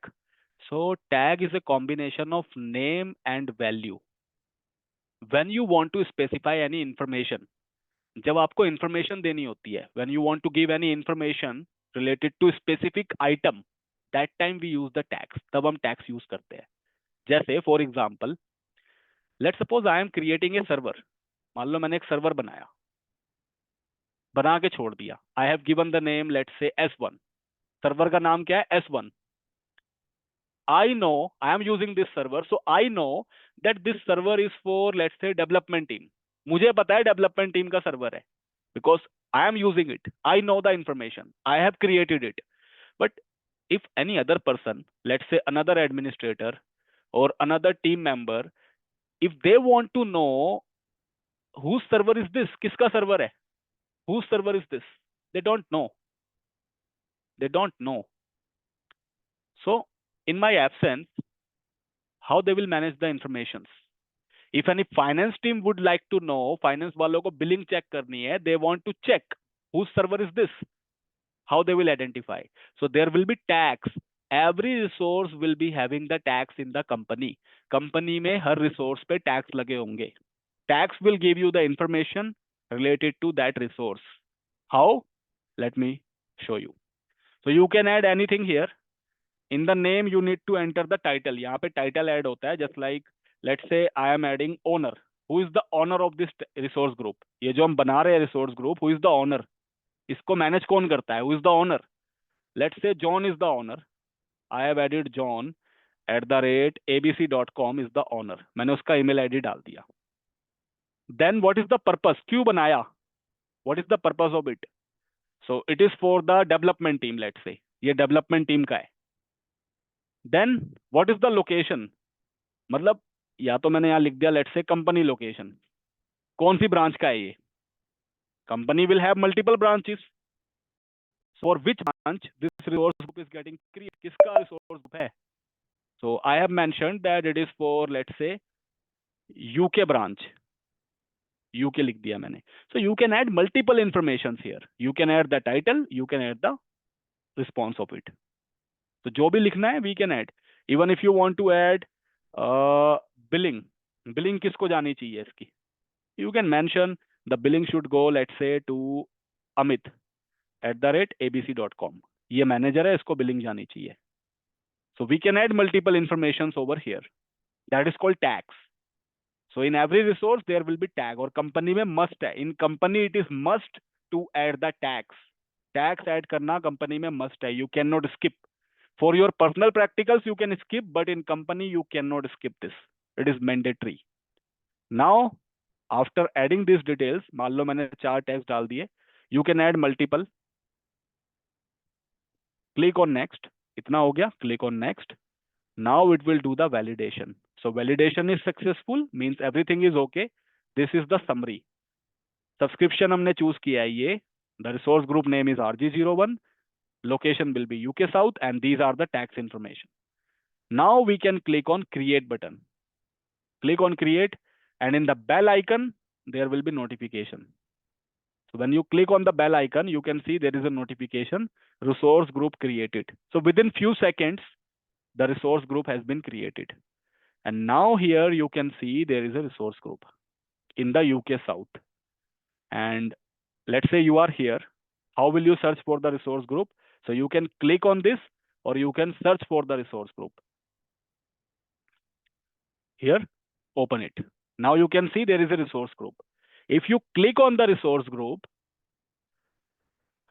So tag is a combination of name and value. When you want to specify any information, जब आपको information देनी होती है, when you want to give any information related to specific item, that time we use the tags. तब हम tags use करते हैं. जैसे for example, let's suppose I am creating a server. मान लो मैंने एक सर्वर बनाया, बना के छोड़ दिया. I have given the name, let's say S1. Server का नाम क्या है? S1. I know I am using this server, so I know that this server is for, let's say, development team. मुझे पता है development team का server है, because I am using it. I know the information. I have created it. But if any other person, let's say another administrator or another team member, if they want to know whose server is this, किसका server है, whose server is this, they don't know. They don't know. So in my absence, how they will manage the informations? If any finance team would like to know, finance वालों को billing check करनी है, they want to check whose server is this, how they will identify? So there will be tags. Every resource will be having the tags in the company. Company में हर resource पे tags लगे होंगे. Tags will give you the information related to that resource. How? Let me show you. So you can add anything here. In the name you need to enter the title. यहाँ पे title add होता है, just like let's say I am adding owner. Who is the owner of this resource group? ये जो हम बना रहे हैं resource group, who is the owner? इसको manage कौन करता है? Who is the owner? Let's say John is the owner. I have added John @abc.com is the owner. मैंने उसका email ID डाल दिया. Then what is the purpose? क्यों बनाया? What is the purpose of it? So it is for the development team, let's say. ये development team का है. Then what is the location? मतलब या तो मैंने यहाँ लिख दिया let's say company location. कौन सी branch का है ये? Company will have multiple branches. For which branch this resource group is getting created? किसका resource group है? So I have mentioned that it is for, let's say, UK branch. UK लिख दिया मैंने. So you can add multiple informations here. You can add the title, you can add the response of it. तो जो भी लिखना है we can add. Even if you want to add billing, billing किसको जानी चाहिए इसकी? You can mention the billing should go, let's say, to Amit @abc.com. ये मैनेजर है, इसको billing जानी चाहिए. So we can add multiple informations over here. That is called tags. So in every resource there will be tag. और company में must है. In company it is must to add the tags. Tags add करना company में must है. You cannot skip. For your personal practicals you can skip, but in company you cannot skip this. It is mandatory. Now after adding these details, मान लो मैंने 4 tags डाल दिए. You can add multiple. Click on next. इतना हो गया. Click on next. Now it will do the validation. So validation is successful, means everything is okay. This is the summary. Subscription हमने choose किया है ये. The resource group name is RG01. Location will be UK South, and these are the tax information. Now we can click on create button. Click on create, and in the bell icon there will be notification. So when you click on the bell icon, you can see there is a notification, resource group created. So within few seconds, the resource group has been created. And now here you can see there is a resource group in the UK South. And let's say you are here. How will you search for the resource group? So you can click on this, or you can search for the resource group. Here, open it. Now you can see there is a resource group. If you click on the resource group,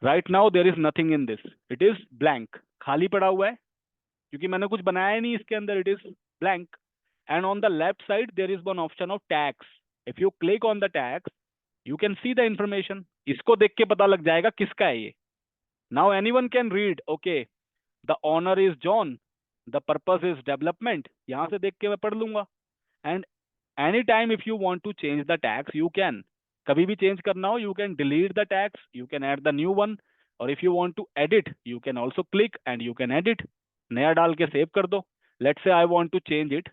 right now there is nothing in this. It is blank. खाली पड़ा हुआ है क्योंकि मैंने कुछ बनाया नहीं इसके अंदर. It is blank. And on the left side there is one option of tags. If you click on the tags, you can see the information. इसको देख के पता लग जाएगा किसका है ये. Now anyone can read. Okay, the owner is John. The purpose is development. यहाँ से देख के मैं पढ़ लूंगा. And anytime if you want to change the tags, you can. कभी भी change करना हो, you can delete the tags. You can add the new one. Or if you want to edit, you can also click and you can edit. नया डाल के save कर दो. Let's say I want to change it.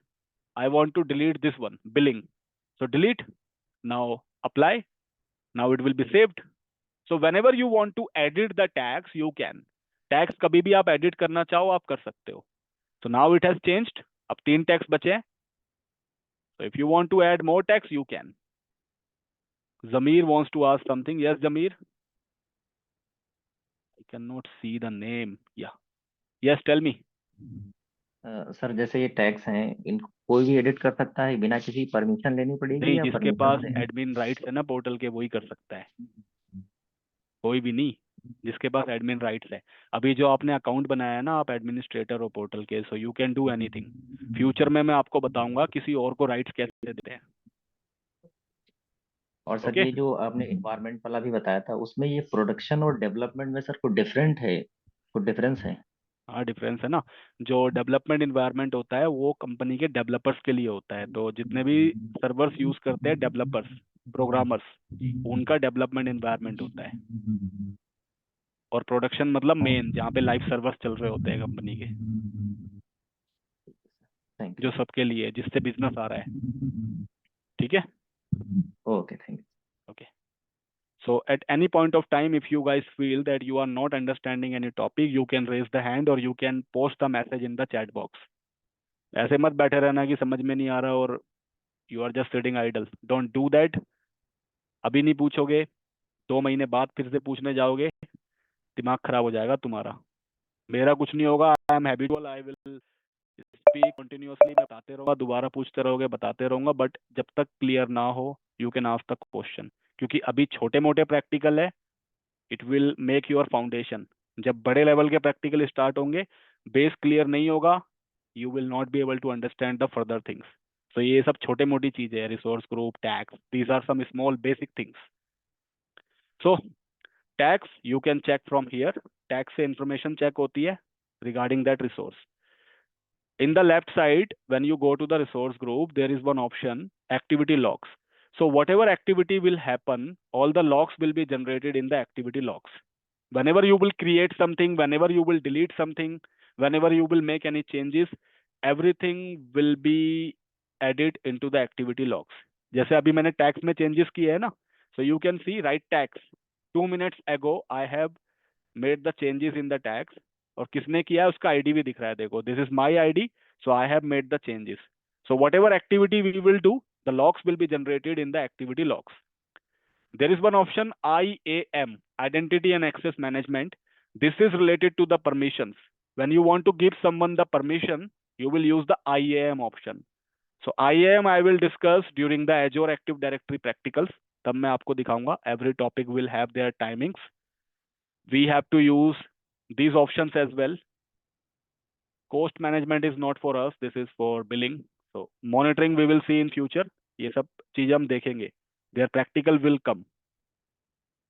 I want to delete this one, billing. So delete. Now apply. Now it will be saved. So whenever you want to edit the tags, you can. Tags कभी भी आप edit करना चाहो आप कर सकते हो. So now it has changed. अब 3 tags बचे हैं. So if you want to add more tags, you can. Zamir wants to ask something. Yes, Zamir. I cannot see the name. Yeah. Yes, tell me. Sir जैसे ये tags हैं इनको कोई भी edit कर सकता है बिना किसी परमिशन लेनी पड़ेगी नहीं, या जिसके परमिशन पास से? एडमिन राइट्स है ना पोर्टल के वही कर सकता है. कोई भी नहीं, जिसके पास एडमिन राइट्स है. अभी जो आपने अकाउंट बनाया है ना, आप एडमिनिस्ट्रेटर हो पोर्टल के, सो you can do anything. Future में मैं आपको बताऊंगा किसी और को राइट्स कैसे देते हैं. और सर ओके. ये जो आपने इन्वायरमेंट वाला भी बताया था उसमें ये प्रोडक्शन और डेवलपमेंट में सर कुछ डिफरेंस है? हाँ, डिफरेंस है ना. जो डेवलपमेंट इन्वायरमेंट होता है वो कंपनी के डेवलपर्स के लिए होता है. तो जितने भी सर्वर्स यूज करते हैं डेवलपर्स, प्रोग्रामर्स, उनका डेवलपमेंट इन्वायरमेंट होता है. और प्रोडक्शन मतलब मेन, जहाँ पे लाइव सर्वर्स चल रहे होते हैं कंपनी के, थैंक जो सबके लिए, जिससे बिजनेस आ रहा है. ठीक है. You. Okay, thank you. Okay. So at any point of time, if you guys feel that you are not understanding any topic, you can raise the hand or you can post the message in the chat box. ऐसे मत बैठे रहना कि समझ में नहीं आ रहा और you are just sitting idle. Don't do that. अभी नहीं पूछोगे, 2 महीने बाद फिर से पूछने जाओगे, दिमाग खराब हो जाएगा तुम्हारा. मेरा कुछ नहीं होगा. I am habitual, I will speak continuously. मैं बताते रहूंगा, दोबारा पूछते रहोगे, बताते रहूंगा, बट जब तक क्लियर ना हो you can ask the question. क्योंकि अभी छोटे मोटे प्रैक्टिकल है, it will make your foundation. जब बड़े लेवल के प्रैक्टिकल स्टार्ट होंगे, बेस क्लियर नहीं होगा, you will not be able to understand the further things. तो ये सब छोटे मोटी चीजें हैं, resource group, tags, these are some small basic things. So tags you can check from here. Tags से इंफॉर्मेशन चेक होती है regarding that resource. In the left side, when you go to the resource group, there is one option, activity logs. So whatever activity will happen, all the logs will be generated in the activity logs. Whenever you will create something, whenever you will delete something, whenever you will make any changes, everything will be added into the activity logs. जैसे अभी मैंने tags में changes किए हैं ना, so you can see write tags. 2 minutes ago, I have made the changes in the tags. और किसने किया है उसका आईडी भी दिख रहा है. देखो, this is my ID, so I have made the changes. So whatever activity we will do, the logs will be generated in the activity logs. There is one option IAM, identity and access management. This is related to the permissions. When you want to give someone the permission, you will use the IAM option. So IAM I will discuss during the Azure Active Directory practicals. तब मैं आपको दिखाऊंगा. Every topic will have their timings. We have to use these options as well. Cost management is not for us. This is for billing. So monitoring we will see in future. ये सब चीजें हम देखेंगे. Their practical will come.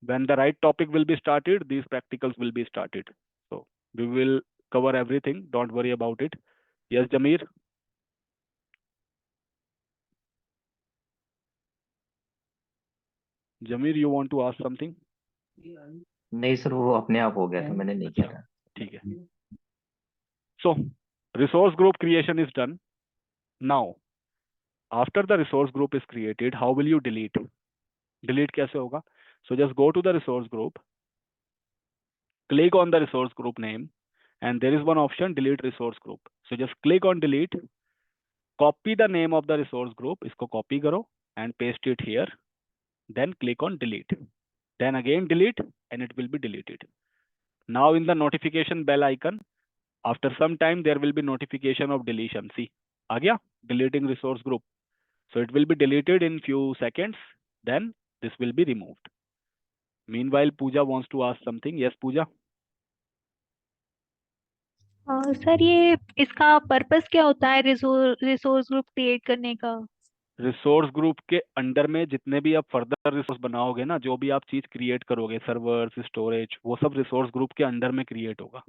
When the right topic will be started, these practicals will be started. So we will cover everything. Don't worry about it. Yes, Jameer. Jameer, you want to ask something? नहीं sir, वो अपने आप हो गया था, मैंने नहीं किया था. ठीक है. So resource group creation is done. Now after the resource group is created, how will you delete? Delete कैसे होगा? So just go to the resource group, click on the resource group name, and there is one option, delete resource group. So just click on delete, copy the name of the resource group, इसको copy करो and paste it here, then click on delete, then again delete, and it will be deleted. Now in the notification bell icon, after some time there will be notification of deletion. See, आ गया, deleting resource group. So it will be deleted in few seconds, then this will be removed. Meanwhile, Pooja wants to ask something. Yes, Pooja. Sir ये इसका purpose क्या होता है resource group create करने का? Resource group के under में जितने भी आप फर्दर रिसोर्स बनाओगे ना, जो भी आप चीज क्रिएट करोगे, सर्वर्स, स्टोरेज, वो सब रिसोर्स ग्रुप के अंडर में क्रिएट होगा.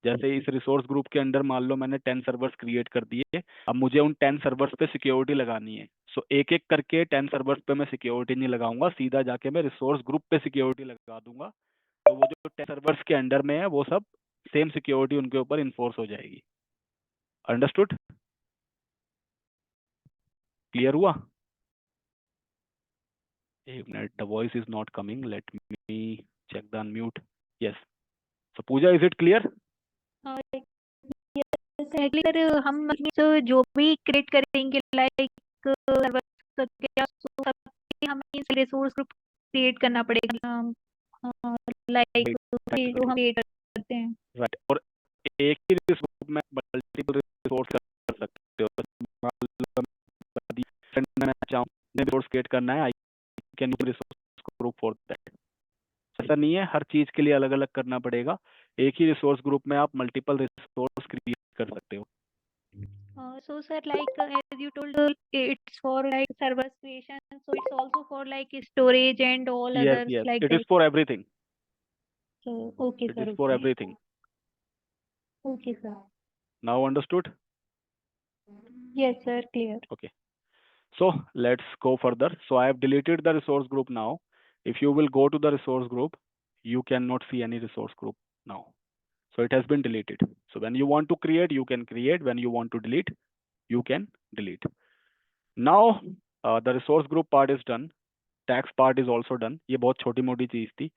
जैसे इस रिसोर्स ग्रुप के अंडर मान लो मैंने 10 सर्वर्स क्रिएट कर दिए. अब मुझे उन 10 सर्वर्स पे सिक्योरिटी लगानी है. सो एक एक करके 10 सर्वर्स पे मैं सिक्योरिटी नहीं लगाऊंगा, सीधा जाके मैं रिसोर्स ग्रुप पे सिक्योरिटी लगा दूंगा. तो वो जो 10 सर्वर्स के अंडर में है वो सब सेम सिक्योरिटी उनके ऊपर इन्फोर्स हो जाएगी. अंडरस्टूड? क्लियर हुआ? एक minute, the voice is not coming. Let me check the unmute. Yes. So Pooja, is it clear? Exactly sir, हम मतलब जो भी क्रिएट करेंगे लाइक हमें रिसोर्स ग्रुप क्रिएट करना पड़ेगा लाइक Right, जो हम क्रिएट करते हैं। right. और एक ही रिसोर्स में मल्टीपल रिसोर्स कर सकते हो। मैं चाहूँ रिसोर्स क्रिएट करना है, I can use resource group for that. ऐसा नहीं है, हर चीज के लिए अलग अलग करना पड़ेगा। एक ही रिसोर्स ग्रुप में आप मल्टीपल रिसोर्स क्रिएट कर सकते हो। So sir, like as you told, it's for like server creation, so it's also for like storage and all Yes, others yes. like It is that. for everything. So okay It sir, is for okay. everything. Okay sir. Now understood? Yes sir, clear. Okay. So let's go further. So I have deleted the resource group now. If you will go to the resource group, you cannot see any resource group now. So it has been deleted. So when you want to create, you can create. When you want to delete, you can delete. Now the resource group part is done. Tax part is also done. ये बहुत छोटी मोटी चीज थी.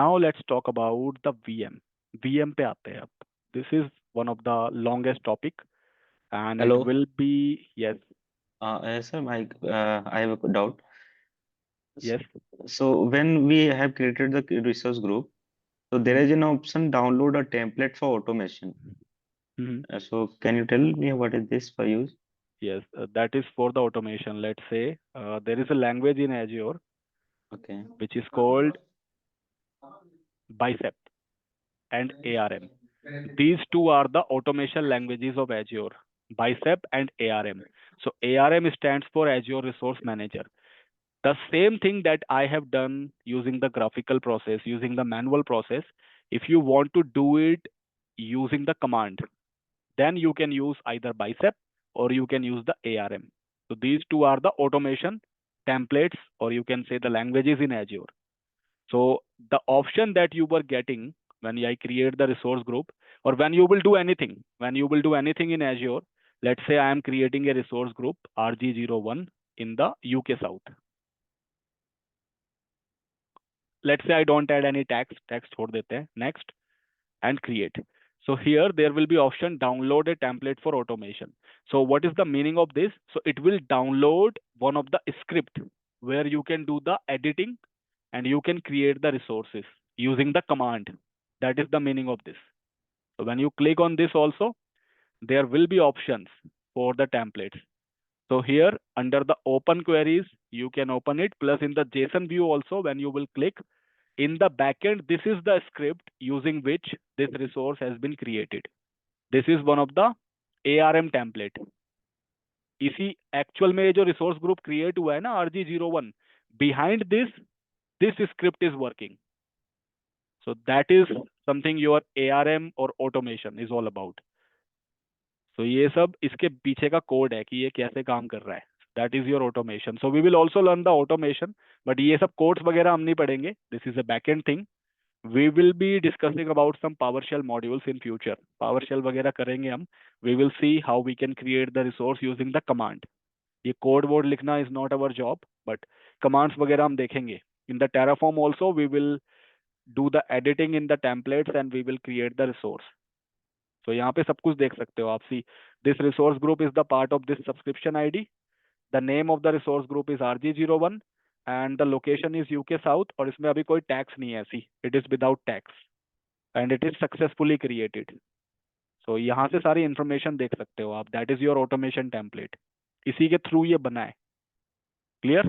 Now let's talk about the VM. VM पे आते हैं अब. This is one of the longest topic, and Hello. it will be, yes, Yes, sir, I have a doubt. yes. So when we have created the resource group, so there is an option download a template for automation. Mhm. So can you tell me what is this for use? Yes, that is for the automation. Let's say there is a language in Azure Okay. which is called Bicep and ARM. These two are the automation languages of Azure, Bicep and ARM. So ARM stands for Azure Resource Manager. The same thing that I have done using the graphical process, using the manual process, if you want to do it using the command, then you can use either Bicep or you can use the ARM. So these two are the automation templates, or you can say the languages in Azure. So the option that you were getting when I create the resource group, or when you will do anything, in Azure, let's say I am creating a resource group RG01 in the UK South. Let's say I don't add any text छोड़ देते हैं, next, and create. So here there will be option download a template for automation. So what is the meaning of this? So it will download one of the script where you can do the editing and you can create the resources using the command. That is the meaning of this. So when you click on this also, there will be options for the templates. So here under the open queries, you can open it, plus in the JSON view also, when you will click in the backend, this is the script using which this resource has been created. This is one of the ARM template. इसी actual में जो resource group create हुआ है ना RG01, behind this script is working. So that is something your ARM or automation is all about. So ये सब इसके पीछे का कोड है कि ये कैसे काम कर रहा है. That is your automation. So we will also learn the automation, but ये सब codes वगैरह हम नहीं पढ़ेंगे. This is a backend thing. We will be discussing about some PowerShell modules in future. PowerShell वगैरह करेंगे हम. We will see how we can create the resource using the command. ये code word लिखना is not our job, but commands वगैरह हम देखेंगे. In the Terraform also we will do the editing in the templates and we will create the resource. So यहाँ पे सब कुछ देख सकते हो आप. See, this resource group is the part of this subscription ID. The name of the resource group is RG01 and the location is UK South, और इसमें अभी कोई टैक्स नहीं है. See, it is without tax and it is successfully created. So यहाँ से सारी information देख सकते हो आप. That is your automation template. इसी के थ्रू ये बना है. Clear?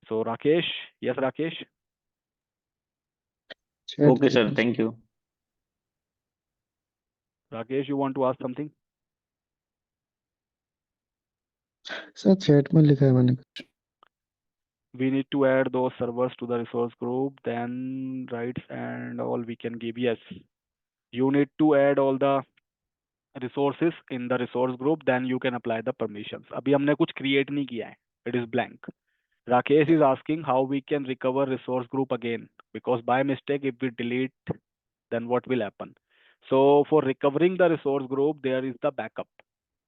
So Rakesh, yes Rakesh. Okay, sir. Thank you. Rakesh, you want to ask something? Sir chat में लिखा है मैंने. We need to add those servers to the resource group, then rights and all we can give. Yes, you need to add all the resources in the resource group, then you can apply the permissions. अभी हमने कुछ create नहीं किया है. It is blank. Rakesh is asking how we can recover resource group again, because by mistake if we delete, then what will happen? So for recovering the resource group, there is the backup.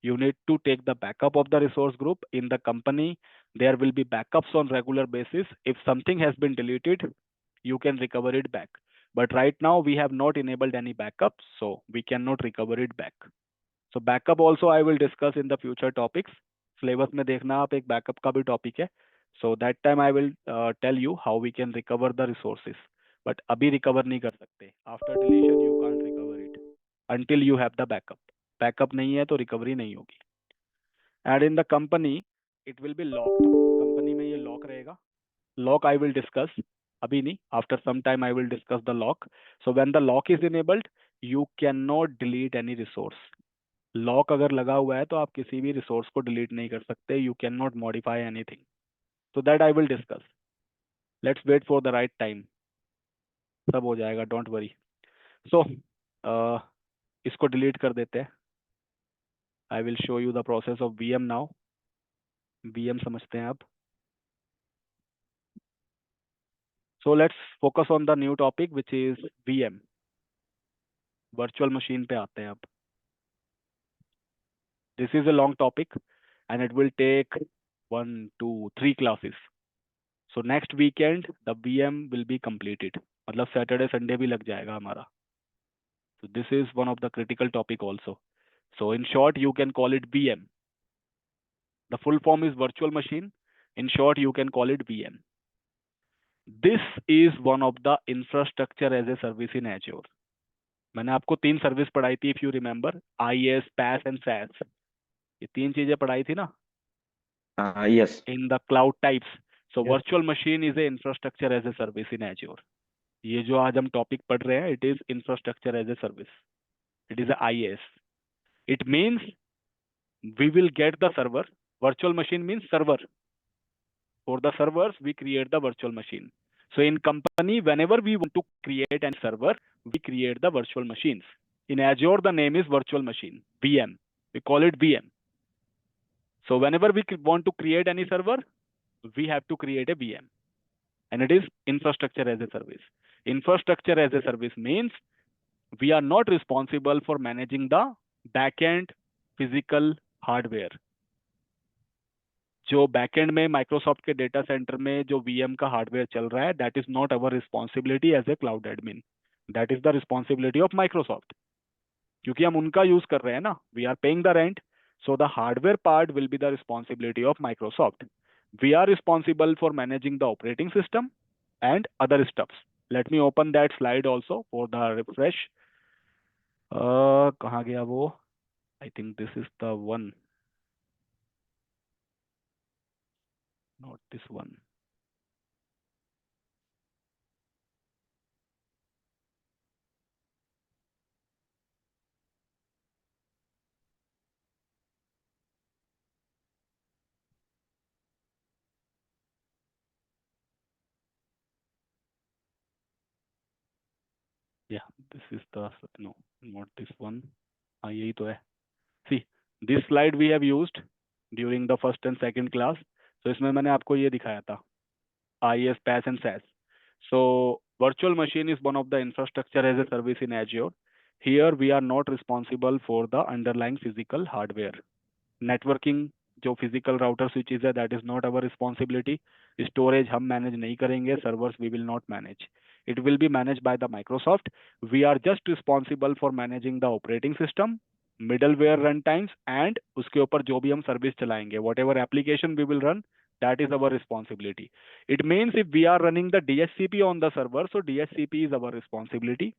You need to take the backup of the resource group. In the company, there will be backups on regular basis. If something has been deleted, you can recover it back. But right now we have not enabled any backups, so we cannot recover it back. So backup also I will discuss in the future topics. Syllabus में देखना आप एक backup का भी topic है. So that time I will tell you how we can recover the resources. But अभी recover नहीं कर सकते. After deletion you can't recover it until you have the backup. Backup नहीं है तो recovery नहीं होगी. And in the company it will be locked. Company में ये lock रहेगा. Lock I will discuss. अभी नहीं. After some time I will discuss the lock. So when the lock is enabled, you cannot delete any resource. Lock अगर लगा हुआ है तो आप किसी भी रिसोर्स को डिलीट नहीं कर सकते. You can not modify anything. So that I will discuss. Let's wait for the right time. सब हो जाएगा, डोंट वरी. सो इसको डिलीट कर देते हैं. I will show you the process of VM now. VM समझते हैं आप. So let's focus on the new topic which is VM. Virtual machine पे आते हैं अब. This is a long topic and it will take 1, 2, 3 classes. So next weekend the VM will be completed. मतलब Saturday Sunday भी लग जाएगा हमारा. So this is one of the critical topic also. So in short you can call it VM. The full form is virtual machine. In short you can call it VM. This is one of the infrastructure as a service in Azure. मैंने आपको 3 service पढ़ाई थी if you remember. IaaS, PaaS and SaaS. ये 3 चीजें पढ़ाई थी ना. Yes. In the cloud types. So Yes. virtual machine is a infrastructure as a service in Azure. ये जो आज हम टॉपिक पढ़ रहे हैं, it is infrastructure as a service. It is a IaaS. It means we will get the server. Virtual machine means server. For the servers, we create the virtual machine. So in company, whenever we want to create a server, we create the virtual machines. In Azure, the name is virtual machine, VM. We call it VM. So whenever we want to create any server, we have to create a VM. And it is infrastructure as a service. Infrastructure as a service means we are not responsible for managing the backend physical hardware. जो backend में Microsoft के data center में जो VM का hardware चल रहा है, that is not our responsibility as a cloud admin. That is the responsibility of Microsoft. क्योंकि हम उनका यूज कर रहे हैं ना. We are paying the rent. So the hardware part will be the responsibility of Microsoft. We are responsible for managing the operating system and other stuffs. Let me open that slide also for the refresh. कहाँ गया वो? I think this is the one. Not this one. Yeah, this is the, no, not this one. हाँ यही तो है. See, this slide we have used during the first and second class. So इसमें मैंने आपको ये दिखाया था. IaaS, PaaS and SaaS. So virtual machine is one of the infrastructure as a service in Azure. Here we are not responsible for the underlying physical hardware. Networking जो physical router switches है, that is not our responsibility. Storage हम manage नहीं करेंगे. Servers we will not manage. It will be managed by the Microsoft. We are just responsible for managing the operating system, middleware runtimes and उसके ऊपर जो भी हम service चलाएंगे, whatever application we will run, that is our responsibility. It means if we are running the DHCP on the server, so DHCP is our responsibility.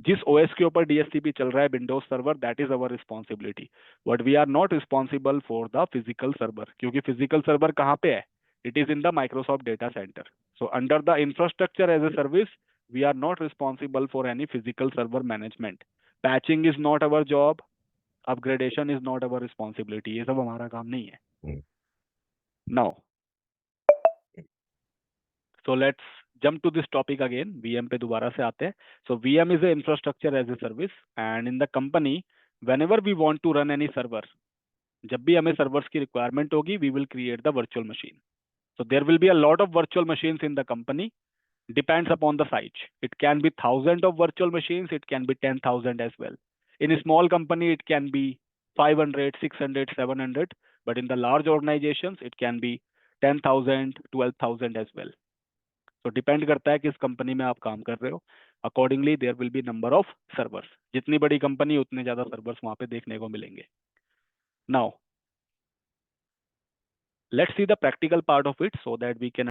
जिस OS के ऊपर DHCP चल रहा है, Windows server, that is our responsibility. But we are not responsible for the physical server, क्योंकि physical server कहाँ पे है? It is in the Microsoft data center. So under the infrastructure as a service, we are not responsible for any physical server management. Patching is not our job. Upgradation is not our responsibility. ये सब हमारा काम नहीं है. Now, so let's jump to this topic again. VM पे दोबारा से आते हैं. So VM is a infrastructure as a service, and in the company, whenever we want to run any server, जब भी हमें servers की requirement होगी, we will create the virtual machine. So there will be a lot of virtual machines in the company. Depends upon the size. It can be thousands of virtual machines. It can be 10,000 as well. In a small company, it can be 500, 600, 700, but in the large organizations, it can be 10,000, 12,000 as well. So depend करता है किस company में आप काम कर रहे हो. Accordingly, there will be number of servers. जितनी बड़ी कंपनी उतने ज्यादा servers वहाँ पे देखने को मिलेंगे. Now, let's see the practical part of it so that we can